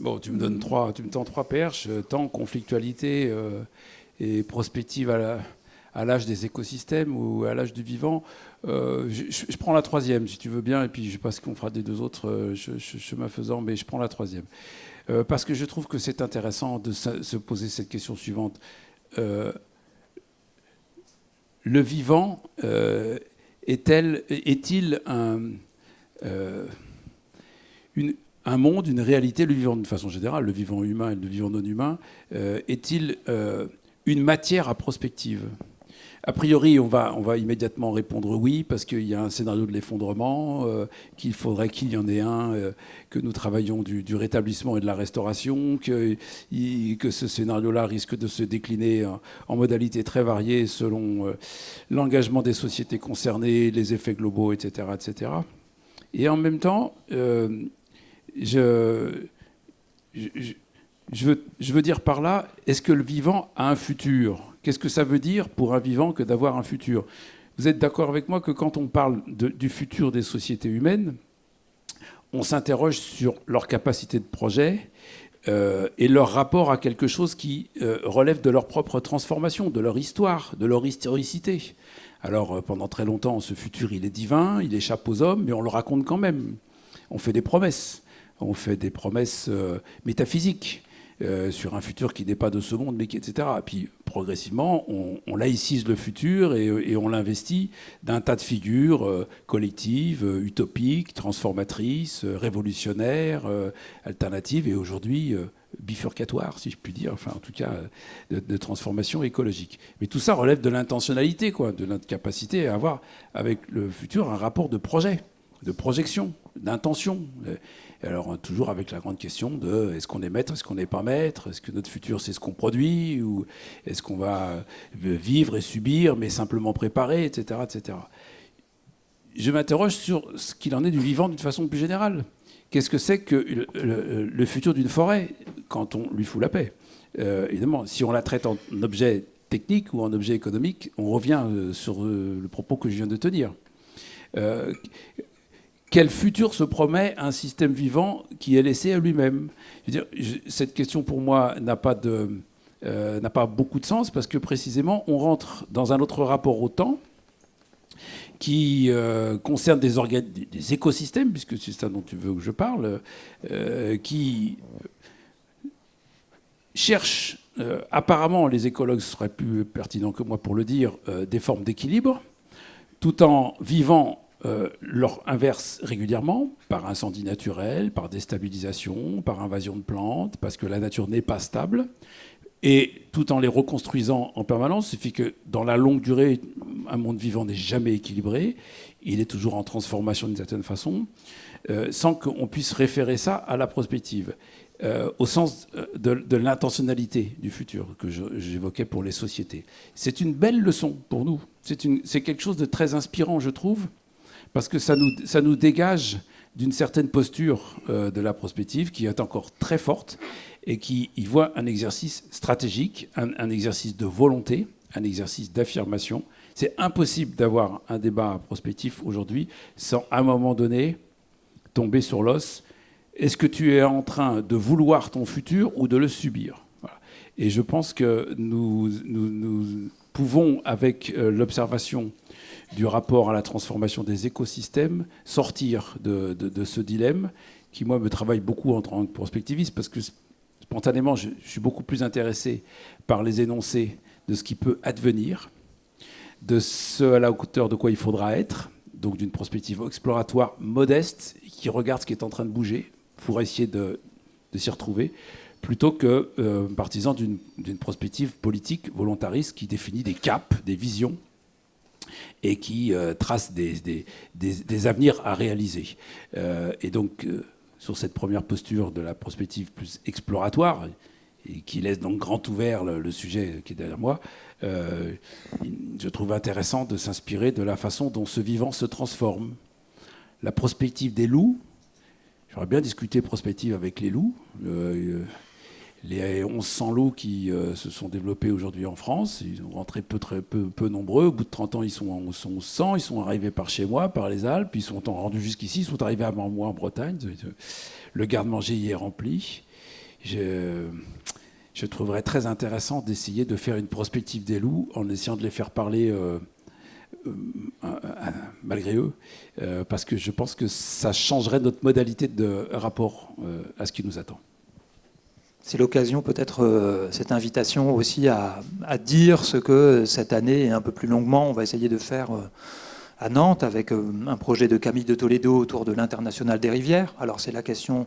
Bon, tu me tends trois perches, temps, conflictualité et prospective à l'âge des écosystèmes ou à l'âge du vivant. Je prends la troisième, si tu veux bien, et puis je sais pas ce qu'on fera des deux autres chemin faisant, mais je prends la troisième. Parce que je trouve que c'est intéressant de se poser cette question suivante. Le vivant est-il un monde, une réalité, le vivant de façon générale, le vivant humain et le vivant non humain, est-il une matière à prospective? A priori, on va immédiatement répondre oui, parce qu'il y a un scénario de l'effondrement, qu'il faudrait qu'il y en ait un, que nous travaillons du rétablissement et de la restauration, que ce scénario-là risque de se décliner en modalités très variées selon l'engagement des sociétés concernées, les effets globaux, etc., etc. Et en même temps, je veux dire par là, est-ce que le vivant a un futur? Qu'est-ce que ça veut dire pour un vivant que d'avoir un futur? Vous êtes d'accord avec moi que quand on parle du futur des sociétés humaines, on s'interroge sur leur capacité de projet et leur rapport à quelque chose qui relève de leur propre transformation, de leur histoire, de leur historicité. Alors pendant très longtemps, ce futur, il est divin, il échappe aux hommes, mais on le raconte quand même. On fait des promesses. On fait des promesses métaphysiques sur un futur qui n'est pas de ce monde, mais qui, etc. Et puis, progressivement, on laïcise le futur et on l'investit d'un tas de figures collectives, utopiques, transformatrices, révolutionnaires, alternatives, et aujourd'hui bifurcatoires, si je puis dire, enfin, en tout cas, de transformation écologique. Mais tout ça relève de l'intentionnalité, quoi, de notre capacité à avoir avec le futur un rapport de projet, de projection, d'intention. Alors toujours avec la grande question de est-ce qu'on est maître, est-ce qu'on n'est pas maître, est-ce que notre futur c'est ce qu'on produit, ou est-ce qu'on va vivre et subir mais simplement préparer, etc., etc. Je m'interroge sur ce qu'il en est du vivant d'une façon plus générale. Qu'est-ce que c'est que le futur d'une forêt quand on lui fout la paix? Évidemment, si on la traite en objet technique ou en objet économique, on revient sur le propos que je viens de tenir. Quel futur se promet un système vivant qui est laissé à lui-même? Je veux dire, cette question, pour moi, n'a pas beaucoup de sens, parce que précisément, on rentre dans un autre rapport au temps qui concerne des écosystèmes, puisque c'est ça dont tu veux que je parle, qui cherchent, apparemment, les écologues seraient plus pertinents que moi pour le dire, des formes d'équilibre, tout en vivant leur inverse régulièrement, par incendie naturel, par déstabilisation, par invasion de plantes, parce que la nature n'est pas stable, et tout en les reconstruisant en permanence. Il fait que dans la longue durée, un monde vivant n'est jamais équilibré, il est toujours en transformation d'une certaine façon, sans qu'on puisse référer ça à la prospective. au sens de l'intentionnalité du futur que j'évoquais pour les sociétés. C'est une belle leçon pour nous. C'est quelque chose de très inspirant, je trouve, parce que ça nous dégage d'une certaine posture de la prospective qui est encore très forte et qui y voit un exercice stratégique, un exercice de volonté, un exercice d'affirmation. C'est impossible d'avoir un débat prospectif aujourd'hui sans, à un moment donné, tomber sur l'os. Est-ce que tu es en train de vouloir ton futur ou de le subir ? Voilà. Et je pense que nous pouvons, avec l'observation du rapport à la transformation des écosystèmes, sortir de ce dilemme qui, moi, me travaille beaucoup en tant que prospectiviste, parce que spontanément, je suis beaucoup plus intéressé par les énoncés de ce qui peut advenir, de ce à la hauteur de quoi il faudra être, donc d'une prospective exploratoire modeste qui regarde ce qui est en train de bouger pour essayer de s'y retrouver, plutôt que partisan d'une prospective politique volontariste qui définit des caps, des visions, et qui trace des avenirs à réaliser. Et donc, sur cette première posture de la prospective plus exploratoire, et qui laisse donc grand ouvert le sujet qui est derrière moi, je trouve intéressant de s'inspirer de la façon dont ce vivant se transforme. La prospective des loups, j'aurais bien discuté prospective avec les loups, les 1100 loups qui se sont développés aujourd'hui en France, ils ont rentré peu nombreux. Au bout de 30 ans, ils sont 100, ils sont arrivés par chez moi, par les Alpes, ils sont rendus jusqu'ici, ils sont arrivés avant moi en Bretagne. Le garde-manger y est rempli. Je trouverais très intéressant d'essayer de faire une prospective des loups en essayant de les faire parler malgré eux, parce que je pense que ça changerait notre modalité de rapport à ce qui nous attend. C'est l'occasion peut-être, cette invitation aussi à dire ce que cette année et un peu plus longuement on va essayer de faire à Nantes avec un projet de Camille de Toledo autour de l'Internationale des rivières. Alors c'est la question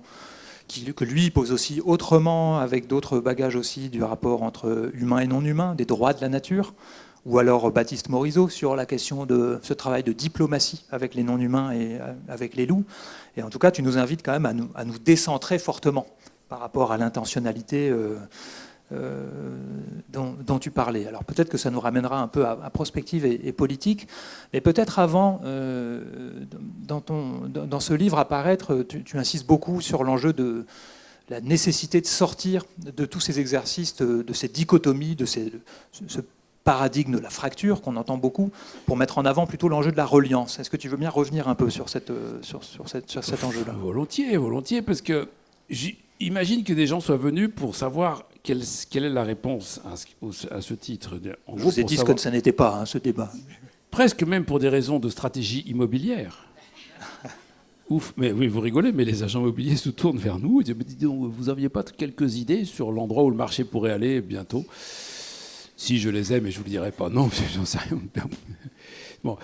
que lui pose aussi autrement, avec d'autres bagages aussi du rapport entre humain et non humain, des droits de la nature, ou alors Baptiste Morisot sur la question de ce travail de diplomatie avec les non-humains et avec les loups. Et en tout cas, tu nous invites quand même à nous décentrer fortement par rapport à l'intentionnalité dont tu parlais. Alors peut-être que ça nous ramènera un peu à prospective et politique, mais peut-être avant, dans ce livre à paraître, tu insistes beaucoup sur l'enjeu de la nécessité de sortir de tous ces exercices, de ces dichotomies, de ce paradigme de la fracture qu'on entend beaucoup, pour mettre en avant plutôt l'enjeu de la reliance. Est-ce que tu veux bien revenir un peu sur cet enjeu-là ? Volontiers, parce que j'imagine que des gens soient venus pour savoir quelle est la réponse à ce titre. En Je vous ai dit ce que ça n'était pas, ce débat. Presque même pour des raisons de stratégie immobilière. Ouf, mais oui, vous rigolez, mais les agents immobiliers se tournent vers nous et disent, dis donc, vous n'aviez pas quelques idées sur l'endroit où le marché pourrait aller bientôt ? Si je les ai, mais je ne vous le dirai pas. Non, j'en sais rien. Bon,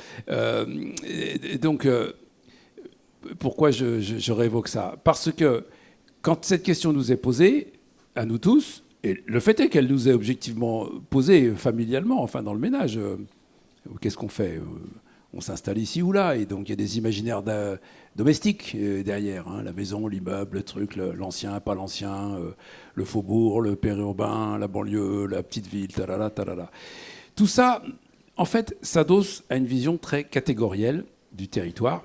donc, pourquoi je réévoque ça ? Parce que quand cette question nous est posée, à nous tous, et le fait est qu'elle nous est objectivement posée familialement, enfin dans le ménage, qu'est-ce qu'on fait ? On s'installe ici ou là, et donc il y a des imaginaires domestiques derrière, hein, la maison, l'immeuble, le truc, l'ancien, pas l'ancien, le faubourg, le périurbain, la banlieue, la petite ville, talala, talala. Tout ça, en fait, s'adosse à une vision très catégorielle du territoire.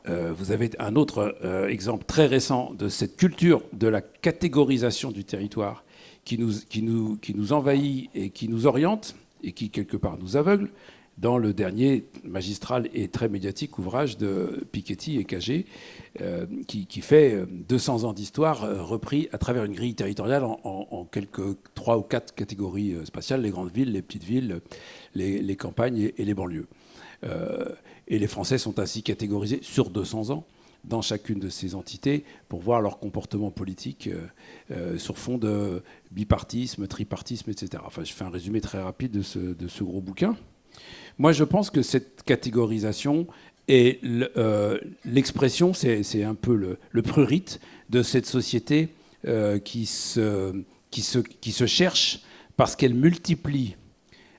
Vous avez un autre exemple très récent de cette culture de la catégorisation du territoire qui nous envahit et qui nous oriente et qui, quelque part, nous aveugle, dans le dernier magistral et très médiatique ouvrage de Piketty et Cagé, qui fait 200 ans d'histoire repris à travers une grille territoriale en quelques 3 ou 4 catégories spatiales, les grandes villes, les petites villes, les campagnes et les banlieues. Et les Français sont ainsi catégorisés sur 200 ans dans chacune de ces entités pour voir leur comportement politique sur fond de bipartisme, tripartisme, etc. Enfin, je fais un résumé très rapide de ce gros bouquin. Moi, je pense que cette catégorisation est l'expression, c'est un peu le prurite de cette société qui se cherche parce qu'elle multiplie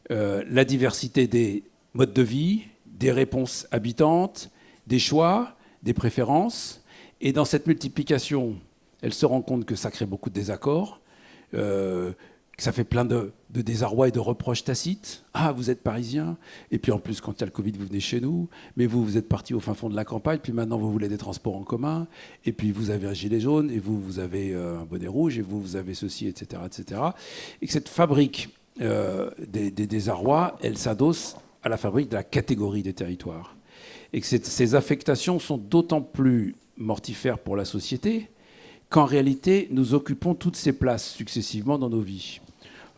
la diversité des modes de vie, des réponses habitantes, des choix, des préférences. Et dans cette multiplication elle se rend compte que ça crée beaucoup de désaccords, que ça fait plein de désarroi et de reproches tacites. Ah, vous êtes parisien, et puis en plus, quand il y a le Covid, vous venez chez nous, mais vous êtes parti au fin fond de la campagne, puis maintenant vous voulez des transports en commun, et puis vous avez un gilet jaune, et vous avez un bonnet rouge, et vous avez ceci, etc., etc. Et que cette fabrique des désarrois, elle s'adosse à la fabrique de la catégorie des territoires. Et que ces affectations sont d'autant plus mortifères pour la société qu'en réalité, nous occupons toutes ces places successivement dans nos vies.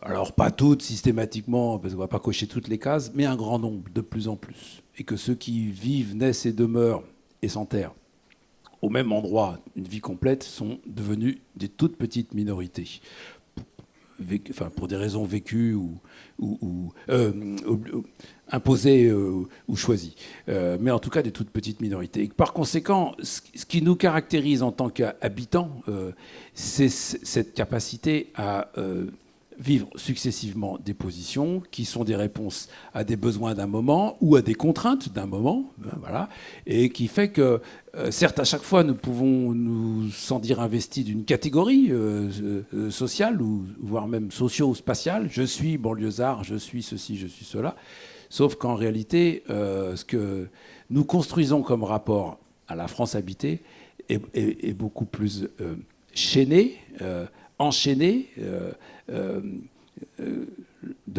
Alors, pas toutes systématiquement, parce qu'on ne va pas cocher toutes les cases, mais un grand nombre, de plus en plus. Et que ceux qui vivent, naissent et demeurent et s'enterrent au même endroit, une vie complète, sont devenus des toutes petites minorités. Enfin, pour des raisons vécues ou imposées ou choisies. Mais en tout cas, des toutes petites minorités. Et par conséquent, ce qui nous caractérise en tant qu'habitants, c'est cette capacité à vivre successivement des positions qui sont des réponses à des besoins d'un moment ou à des contraintes d'un moment, voilà, et qui fait que, certes, à chaque fois, nous pouvons nous sentir investis d'une catégorie sociale, ou voire même socio-spatiale. Je suis banlieusard, je suis ceci, je suis cela. Sauf qu'en réalité, ce que nous construisons comme rapport à la France habitée est beaucoup plus chaîné, enchaîné, de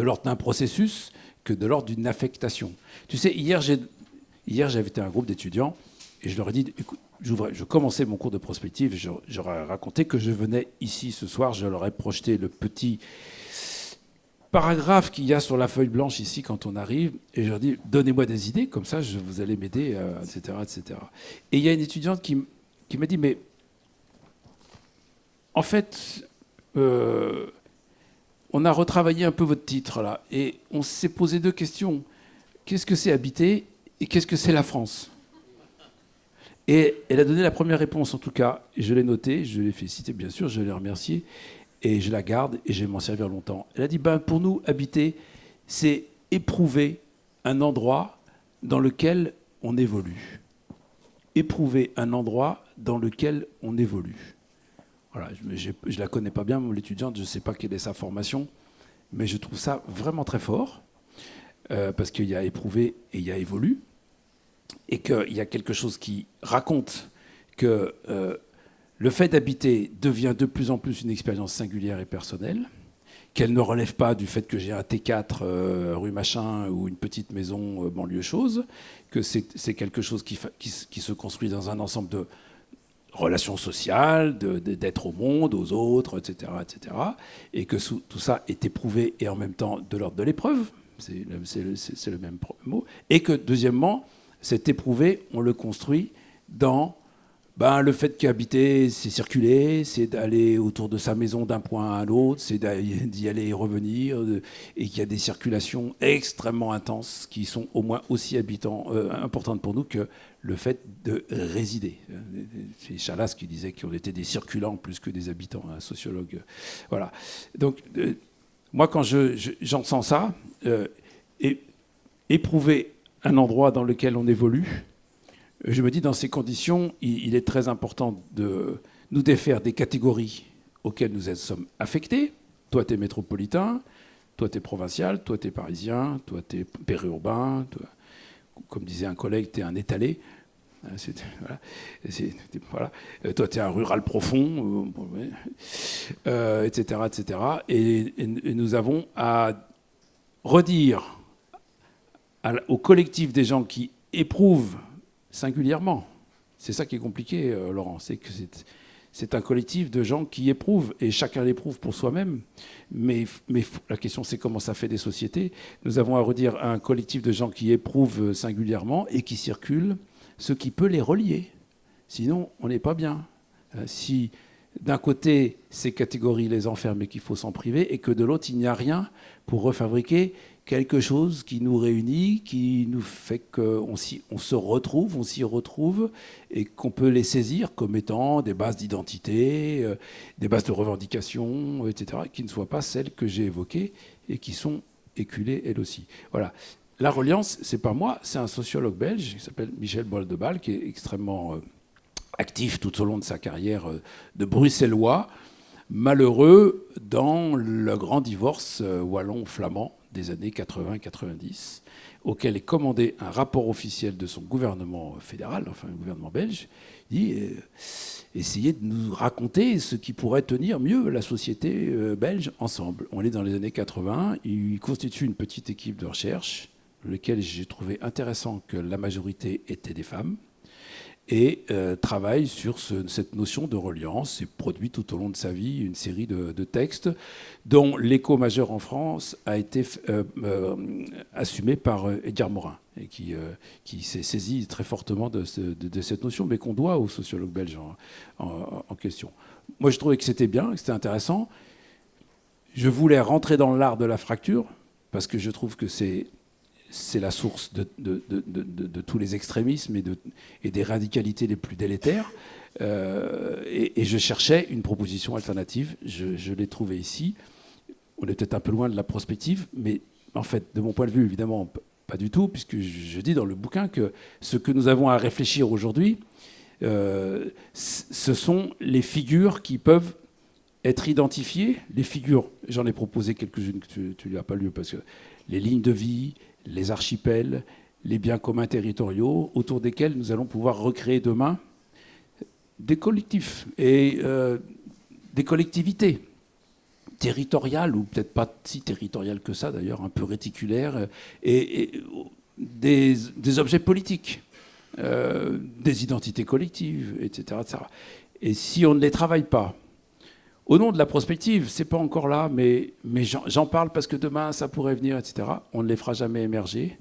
l'ordre d'un processus que de l'ordre d'une affectation. Tu sais, hier j'invitais un groupe d'étudiants et je leur ai dit, écoute, je commençais mon cours de prospective, j'aurais raconté que je venais ici ce soir, je leur ai projeté le petit paragraphe qu'il y a sur la feuille blanche ici quand on arrive, et je leur dis, donnez-moi des idées, comme ça vous allez m'aider, etc., etc. Et il y a une étudiante qui m'a dit, mais en fait, on a retravaillé un peu votre titre là, et on s'est posé deux questions. Qu'est-ce que c'est habiter et qu'est-ce que c'est la France? Et elle a donné la première réponse en tout cas, et je l'ai notée, je l'ai félicité bien sûr, je l'ai remerciée, et je la garde et je vais m'en servir longtemps. Elle a dit, pour nous, habiter, c'est éprouver un endroit dans lequel on évolue. Éprouver un endroit dans lequel on évolue. Voilà, je ne la connais pas bien, l'étudiante, je ne sais pas quelle est sa formation, mais je trouve ça vraiment très fort, parce qu'il y a éprouvé et il y a évolue, et qu'il y a quelque chose qui raconte que le fait d'habiter devient de plus en plus une expérience singulière et personnelle, qu'elle ne relève pas du fait que j'ai un T4 rue machin ou une petite maison banlieue chose, que c'est quelque chose qui se construit dans un ensemble de relations sociales, d'être au monde, aux autres, etc., etc., et que tout ça est éprouvé et en même temps de l'ordre de l'épreuve, c'est le même mot, et que deuxièmement, cet éprouvé, on le construit dans le fait qu'habiter, c'est circuler, c'est d'aller autour de sa maison d'un point à l'autre, c'est d'y aller et revenir, et qu'il y a des circulations extrêmement intenses qui sont au moins aussi importantes pour nous que le fait de résider. C'est Chalas qui disait qu'on était des circulants plus que des habitants, un sociologue. Voilà. Donc, moi, quand j'entends ça, éprouver un endroit dans lequel on évolue, je me dis, dans ces conditions, il est très important de nous défaire des catégories auxquelles nous sommes affectés. Toi, tu es métropolitain, toi, tu es provincial, toi, tu es parisien, toi, tu es périurbain, toi, comme disait un collègue, tu es un étalé. Voilà. Toi, tu es un rural profond, etc., etc. Et nous avons à redire au collectif des gens qui éprouvent singulièrement. C'est ça qui est compliqué, Laurent. C'est que c'est un collectif de gens qui éprouvent, et chacun l'éprouve pour soi-même. Mais la question, c'est comment ça fait des sociétés. Nous avons à redire à un collectif de gens qui éprouvent singulièrement et qui circulent ce qui peut les relier. Sinon, on n'est pas bien. Si d'un côté, ces catégories les enferment et qu'il faut s'en priver, et que de l'autre, il n'y a rien pour refabriquer quelque chose qui nous réunit, qui nous fait qu'on se retrouve, on s'y retrouve, et qu'on peut les saisir comme étant des bases d'identité, des bases de revendication, etc., qui ne soient pas celles que j'ai évoquées et qui sont éculées elles aussi. Voilà. La reliance, c'est pas moi, c'est un sociologue belge qui s'appelle Michel Boldebal, qui est extrêmement actif tout au long de sa carrière de bruxellois, malheureux dans le grand divorce wallon-flamand des années 80-90, auquel est commandé un rapport officiel de son gouvernement fédéral, enfin le gouvernement belge. Il dit essayez de nous raconter ce qui pourrait tenir mieux la société belge ensemble. On est dans les années 80, il constitue une petite équipe de recherche, lequel j'ai trouvé intéressant que la majorité étaient des femmes, et travaille sur cette notion de reliance et produit tout au long de sa vie une série de textes dont l'écho majeur en France a été assumé par Edgar Morin et qui s'est saisi très fortement de cette notion, mais qu'on doit aux sociologues belges en question. Moi, je trouvais que c'était bien, que c'était intéressant. Je voulais rentrer dans l'art de la fracture parce que je trouve que c'est la source de tous les extrémismes et des radicalités les plus délétères. Et je cherchais une proposition alternative. Je l'ai trouvée ici. On est peut-être un peu loin de la prospective, mais en fait, de mon point de vue, évidemment, pas du tout, puisque je dis dans le bouquin que ce que nous avons à réfléchir aujourd'hui, ce sont les figures qui peuvent être identifiées. Les figures, j'en ai proposé quelques-unes que tu n'as pas lues, parce que les lignes de vie, les archipels, les biens communs territoriaux, autour desquels nous allons pouvoir recréer demain des collectifs et des collectivités territoriales, ou peut-être pas si territoriales que ça d'ailleurs, un peu réticulaires, et des objets politiques, des identités collectives, etc., etc. Et si on ne les travaille pas, au nom de la prospective, c'est pas encore là, mais j'en parle parce que demain ça pourrait venir, etc. On ne les fera jamais émerger.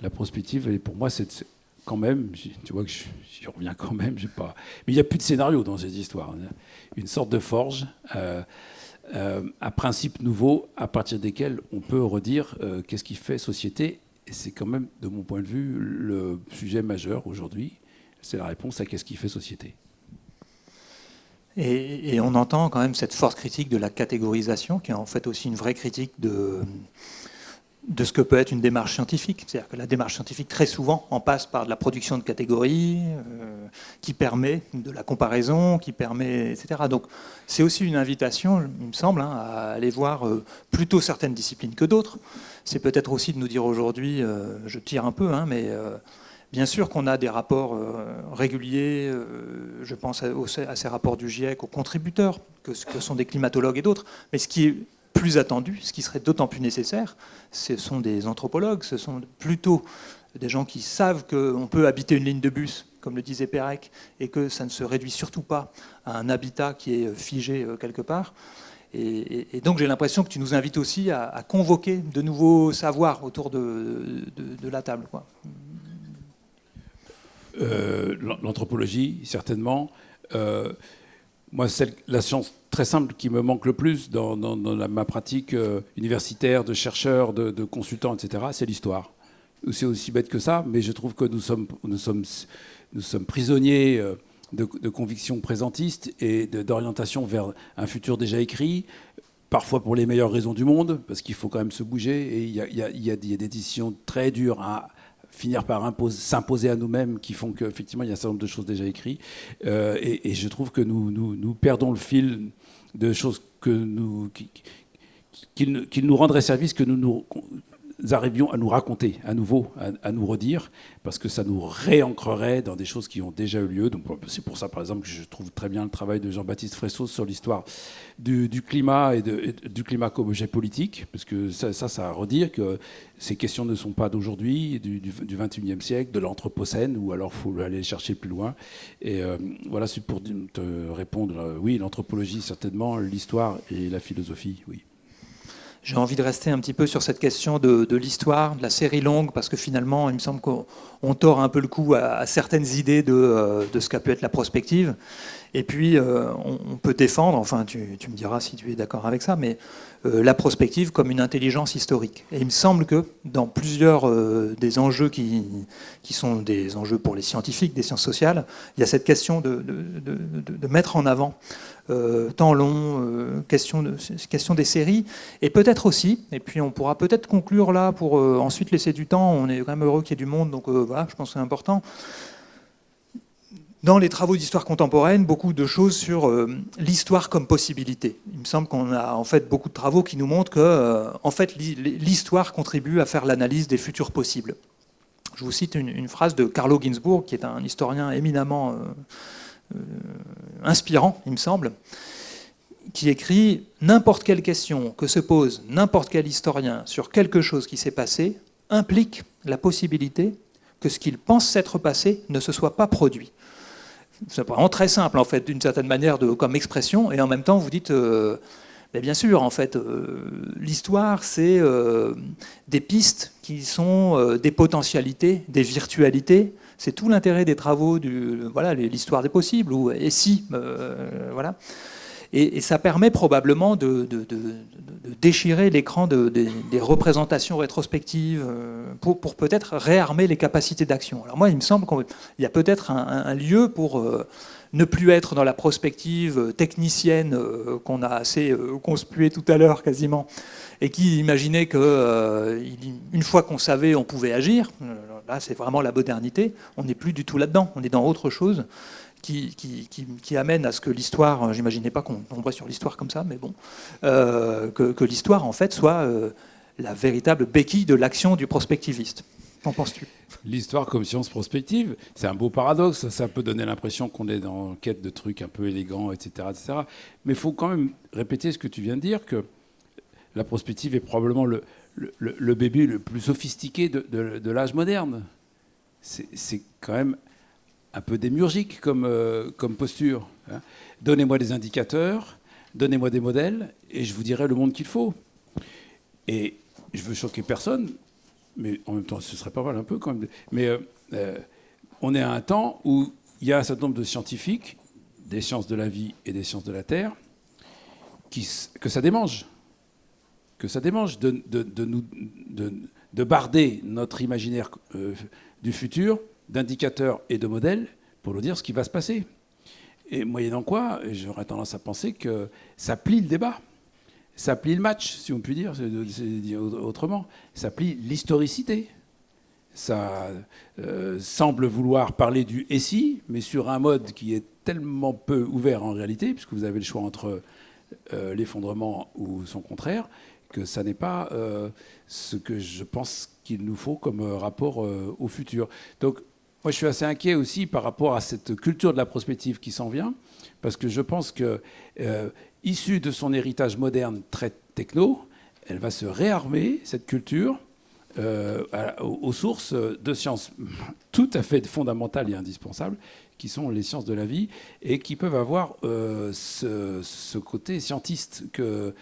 La prospective, et pour moi, c'est quand même, tu vois que j'y reviens quand même, mais il n'y a plus de scénario dans ces histoires. Une sorte de forge à principes nouveaux à partir desquels on peut redire qu'est-ce qui fait société. Et c'est quand même, de mon point de vue, le sujet majeur aujourd'hui. C'est la réponse à qu'est-ce qui fait société. Et on entend quand même cette forte critique de la catégorisation, qui est en fait aussi une vraie critique de ce que peut être une démarche scientifique. C'est-à-dire que la démarche scientifique, très souvent, en passe par de la production de catégories, qui permet de la comparaison, qui permet, etc. Donc c'est aussi une invitation, il me semble, à aller voir plutôt certaines disciplines que d'autres. C'est peut-être aussi de nous dire aujourd'hui, je tire un peu, mais... Bien sûr qu'on a des rapports réguliers, je pense à ces rapports du GIEC aux contributeurs, que sont des climatologues et d'autres, mais ce qui est plus attendu, ce qui serait d'autant plus nécessaire, ce sont des anthropologues, ce sont plutôt des gens qui savent qu'on peut habiter une ligne de bus, comme le disait Pérec, et que ça ne se réduit surtout pas à un habitat qui est figé quelque part. Et donc j'ai l'impression que tu nous invites aussi à convoquer de nouveaux savoirs autour de la table, quoi. L'anthropologie, certainement. Moi, la science très simple qui me manque le plus dans ma pratique universitaire, de chercheur, de consultant, etc., c'est l'histoire. C'est aussi bête que ça, mais je trouve que nous sommes prisonniers de convictions présentistes et d'orientation vers un futur déjà écrit, parfois pour les meilleures raisons du monde, parce qu'il faut quand même se bouger, et il y a des décisions très dures à finir par s'imposer à nous-mêmes, qui font qu'effectivement il y a un certain nombre de choses déjà écrites, et je trouve que nous perdons le fil de choses qui nous rendraient service, que nous arrivions à nous raconter à nouveau, à nous redire, parce que ça nous réancrerait dans des choses qui ont déjà eu lieu. Donc c'est pour ça, par exemple, que je trouve très bien le travail de Jean-Baptiste Fressos sur l'histoire du climat et du climat comme objet politique, parce que ça redire que ces questions ne sont pas d'aujourd'hui, du 21e siècle, de l'Anthropocène, ou alors il faut aller chercher plus loin. Et voilà, c'est pour te répondre, oui, l'anthropologie certainement, l'histoire et la philosophie, oui. J'ai envie de rester un petit peu sur cette question de l'histoire, de la série longue, parce que finalement, il me semble qu'on tord un peu le cou à certaines idées de ce qu'a pu être la prospective. Et puis, on peut défendre, enfin, tu me diras si tu es d'accord avec ça, mais la prospective comme une intelligence historique. Et il me semble que dans plusieurs des enjeux qui sont des enjeux pour les scientifiques, des sciences sociales, il y a cette question de mettre en avant temps long, question des séries, et peut-être aussi, et puis on pourra peut-être conclure là pour ensuite laisser du temps, on est quand même heureux qu'il y ait du monde, donc voilà, je pense que c'est important. dans les travaux d'histoire contemporaine, beaucoup de choses sur l'histoire comme possibilité. Il me semble qu'on a en fait beaucoup de travaux qui nous montrent que en fait, l'histoire contribue à faire l'analyse des futurs possibles. Je vous cite une phrase de Carlo Ginzburg, qui est un historien éminemment inspirant, il me semble, qui écrit « N'importe quelle question que se pose n'importe quel historien sur quelque chose qui s'est passé implique la possibilité que ce qu'il pense s'être passé ne se soit pas produit. » C'est vraiment très simple, en fait, d'une certaine manière, comme expression, et en même temps, vous dites, mais bien sûr, en fait, l'histoire, c'est des pistes qui sont des potentialités, des virtualités. C'est tout l'intérêt des travaux, voilà, l'histoire des possibles, ou et si, voilà. Et ça permet probablement de déchirer l'écran des représentations rétrospectives pour peut-être réarmer les capacités d'action. Alors moi, il me semble qu'il y a peut-être un lieu pour ne plus être dans la prospective technicienne qu'on a assez conspuée tout à l'heure quasiment, et qui imaginait qu'une fois qu'on savait, on pouvait agir. Là, c'est vraiment la modernité. On n'est plus du tout là-dedans. On est dans autre chose. Qui amène à ce que l'histoire, j'imaginais pas qu'on voit sur l'histoire comme ça, mais bon, que l'histoire en fait soit la véritable béquille de l'action du prospectiviste. Qu'en penses-tu ? L'histoire comme science prospective, c'est un beau paradoxe. Ça peut donner l'impression qu'on est en quête de trucs un peu élégants, etc. etc. Mais il faut quand même répéter ce que tu viens de dire, que la prospective est probablement le bébé le plus sophistiqué de l'âge moderne. C'est quand même un peu démiurgique comme posture. Hein. Donnez-moi des indicateurs, donnez-moi des modèles, et je vous dirai le monde qu'il faut. Et je veux choquer personne, mais en même temps, ce serait pas mal un peu quand même. Mais on est à un temps où il y a un certain nombre de scientifiques, des sciences de la vie et des sciences de la Terre, que ça démange. Que ça démange de barder notre imaginaire du futur d'indicateurs et de modèles pour nous dire ce qui va se passer. Et moyennant quoi, j'aurais tendance à penser que ça plie le débat, ça plie le match, si on peut dire, c'est autrement, ça plie l'historicité. Ça semble vouloir parler du « et si », mais sur un mode qui est tellement peu ouvert en réalité, puisque vous avez le choix entre l'effondrement ou son contraire, que ça n'est pas ce que je pense qu'il nous faut comme rapport au futur. Donc, moi, je suis assez inquiet aussi par rapport à cette culture de la prospective qui s'en vient, parce que je pense que, issue de son héritage moderne très techno, elle va se réarmer, cette culture, aux sources de sciences tout à fait fondamentales et indispensables, qui sont les sciences de la vie, et qui peuvent avoir ce côté scientiste que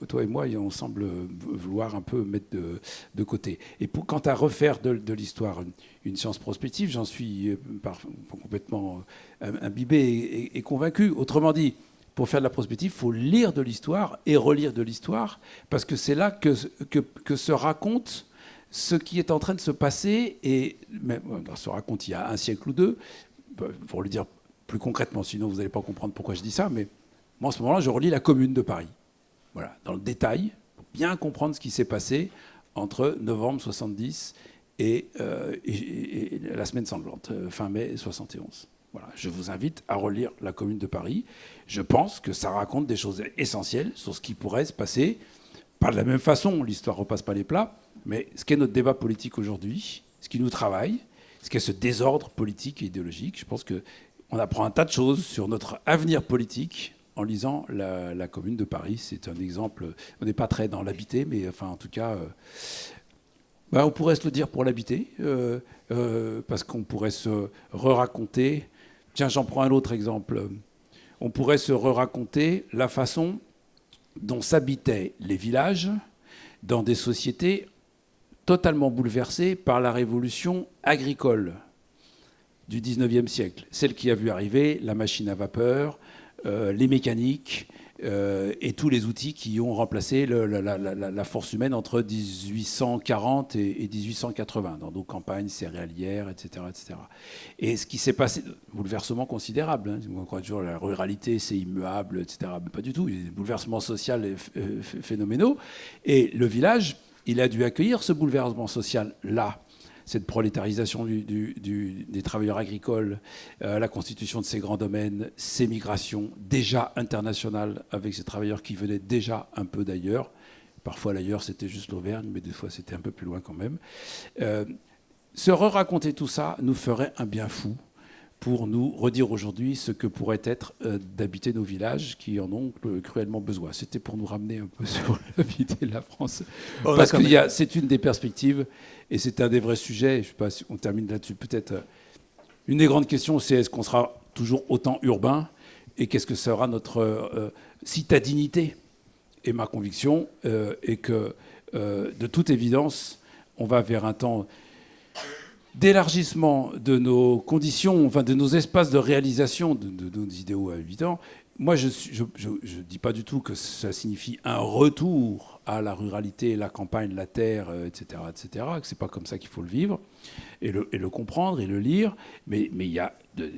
toi et moi, on semble vouloir un peu mettre de côté. Et quant à refaire de l'histoire une science prospective, j'en suis complètement imbibé et convaincu. Autrement dit, pour faire de la prospective, il faut lire de l'histoire et relire de l'histoire, parce que c'est là que se raconte ce qui est en train de se passer, et même, se raconte il y a un siècle ou deux, pour le dire plus concrètement, sinon vous n'allez pas comprendre pourquoi je dis ça, mais moi en ce moment-là, je relis la Commune de Paris. Voilà, dans le détail, pour bien comprendre ce qui s'est passé entre novembre 70 et la semaine sanglante, fin mai 71. Voilà, je vous invite à relire la Commune de Paris. Je pense que ça raconte des choses essentielles sur ce qui pourrait se passer. Pas de la même façon, l'histoire ne repasse pas les plats, mais ce qu'est notre débat politique aujourd'hui, ce qui nous travaille, ce qu'est ce désordre politique et idéologique, je pense qu'on apprend un tas de choses sur notre avenir politique en lisant la Commune de Paris. C'est un exemple, on n'est pas très dans l'habité, mais enfin en tout cas, on pourrait se le dire pour l'habiter, parce qu'on pourrait se re-raconter. Tiens, j'en prends un autre exemple. On pourrait se re-raconter la façon dont s'habitaient les villages dans des sociétés totalement bouleversées par la révolution agricole du 19e siècle. Celle qui a vu arriver la machine à vapeur, les mécaniques et tous les outils qui ont remplacé la force humaine entre 1840 et 1880, dans nos campagnes céréalières, etc., etc. Et ce qui s'est passé, bouleversement considérable, hein, on croit toujours la ruralité, c'est immuable, etc., mais pas du tout, il y a des bouleversements sociaux phénoménaux, et le village, il a dû accueillir ce bouleversement social-là. cette prolétarisation des travailleurs agricoles, la constitution de ces grands domaines, ces migrations déjà internationales avec ces travailleurs qui venaient déjà un peu d'ailleurs. Parfois l'ailleurs c'était juste l'Auvergne, mais des fois c'était un peu plus loin quand même. Se raconter tout ça nous ferait un bien fou pour nous redire aujourd'hui ce que pourrait être d'habiter nos villages qui en ont cruellement besoin. C'était pour nous ramener un peu sur habiter la France. Parce que c'est une des perspectives et c'est un des vrais sujets. Je ne sais pas si on termine là-dessus. Peut-être une des grandes questions, c'est est-ce qu'on sera toujours autant urbain et qu'est-ce que sera notre citadinité. Et ma conviction est que, de toute évidence, on va vers un temps d'élargissement de nos conditions, enfin de nos espaces de réalisation de nos idéaux habitants. Moi, je ne dis pas du tout que ça signifie un retour à la ruralité, la campagne, la terre, etc., etc., que ce n'est pas comme ça qu'il faut le vivre, et le comprendre, et le lire, mais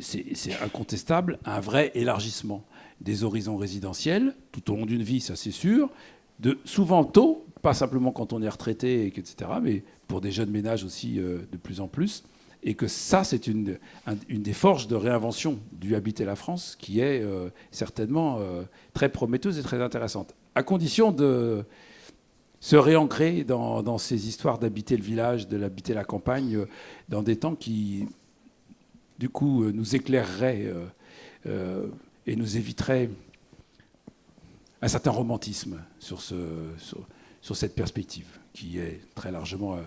c'est incontestable un vrai élargissement des horizons résidentiels, tout au long d'une vie, ça c'est sûr, souvent tôt, pas simplement quand on est retraité, etc., mais pour des jeunes ménages aussi de plus en plus, et que ça, c'est une des forges de réinvention du Habiter la France qui est certainement très prometteuse et très intéressante, à condition de se réancrer dans ces histoires d'habiter le village, de l'habiter la campagne, dans des temps qui, du coup, nous éclaireraient et nous éviteraient un certain romantisme sur cette perspective qui est très largement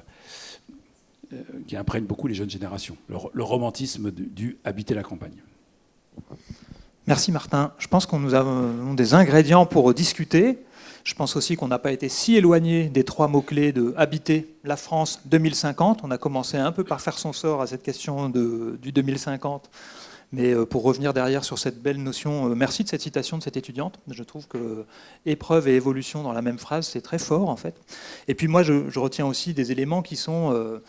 qui imprègne beaucoup les jeunes générations, le romantisme du habiter la campagne. Merci Martin. Je pense qu'on nous avons des ingrédients pour discuter. Je pense aussi qu'on n'a pas été si éloigné des 3 mots-clés de habiter la France 2050. On a commencé un peu par faire son sort à cette question du 2050. Mais pour revenir derrière sur cette belle notion, merci de cette citation de cette étudiante. Je trouve que épreuve et évolution dans la même phrase, c'est très fort en fait. Et puis moi, je retiens aussi des éléments qui sont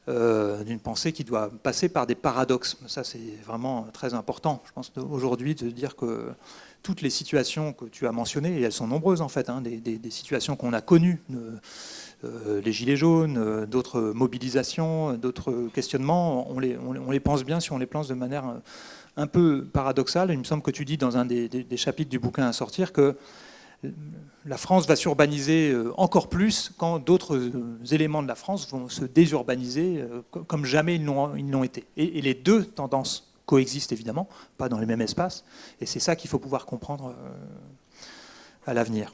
d'une pensée qui doit passer par des paradoxes. Ça, c'est vraiment très important. Je pense aujourd'hui de dire que toutes les situations que tu as mentionnées, et elles sont nombreuses en fait, hein, des situations qu'on a connues, les gilets jaunes, d'autres mobilisations, d'autres questionnements, on les pense bien si on les pense de manière un peu paradoxale. Il me semble que tu dis dans un des chapitres du bouquin à sortir que la France va s'urbaniser encore plus quand d'autres éléments de la France vont se désurbaniser comme jamais ils n'ont été. Et les deux tendances coexistent évidemment, pas dans les mêmes espaces, et c'est ça qu'il faut pouvoir comprendre à l'avenir.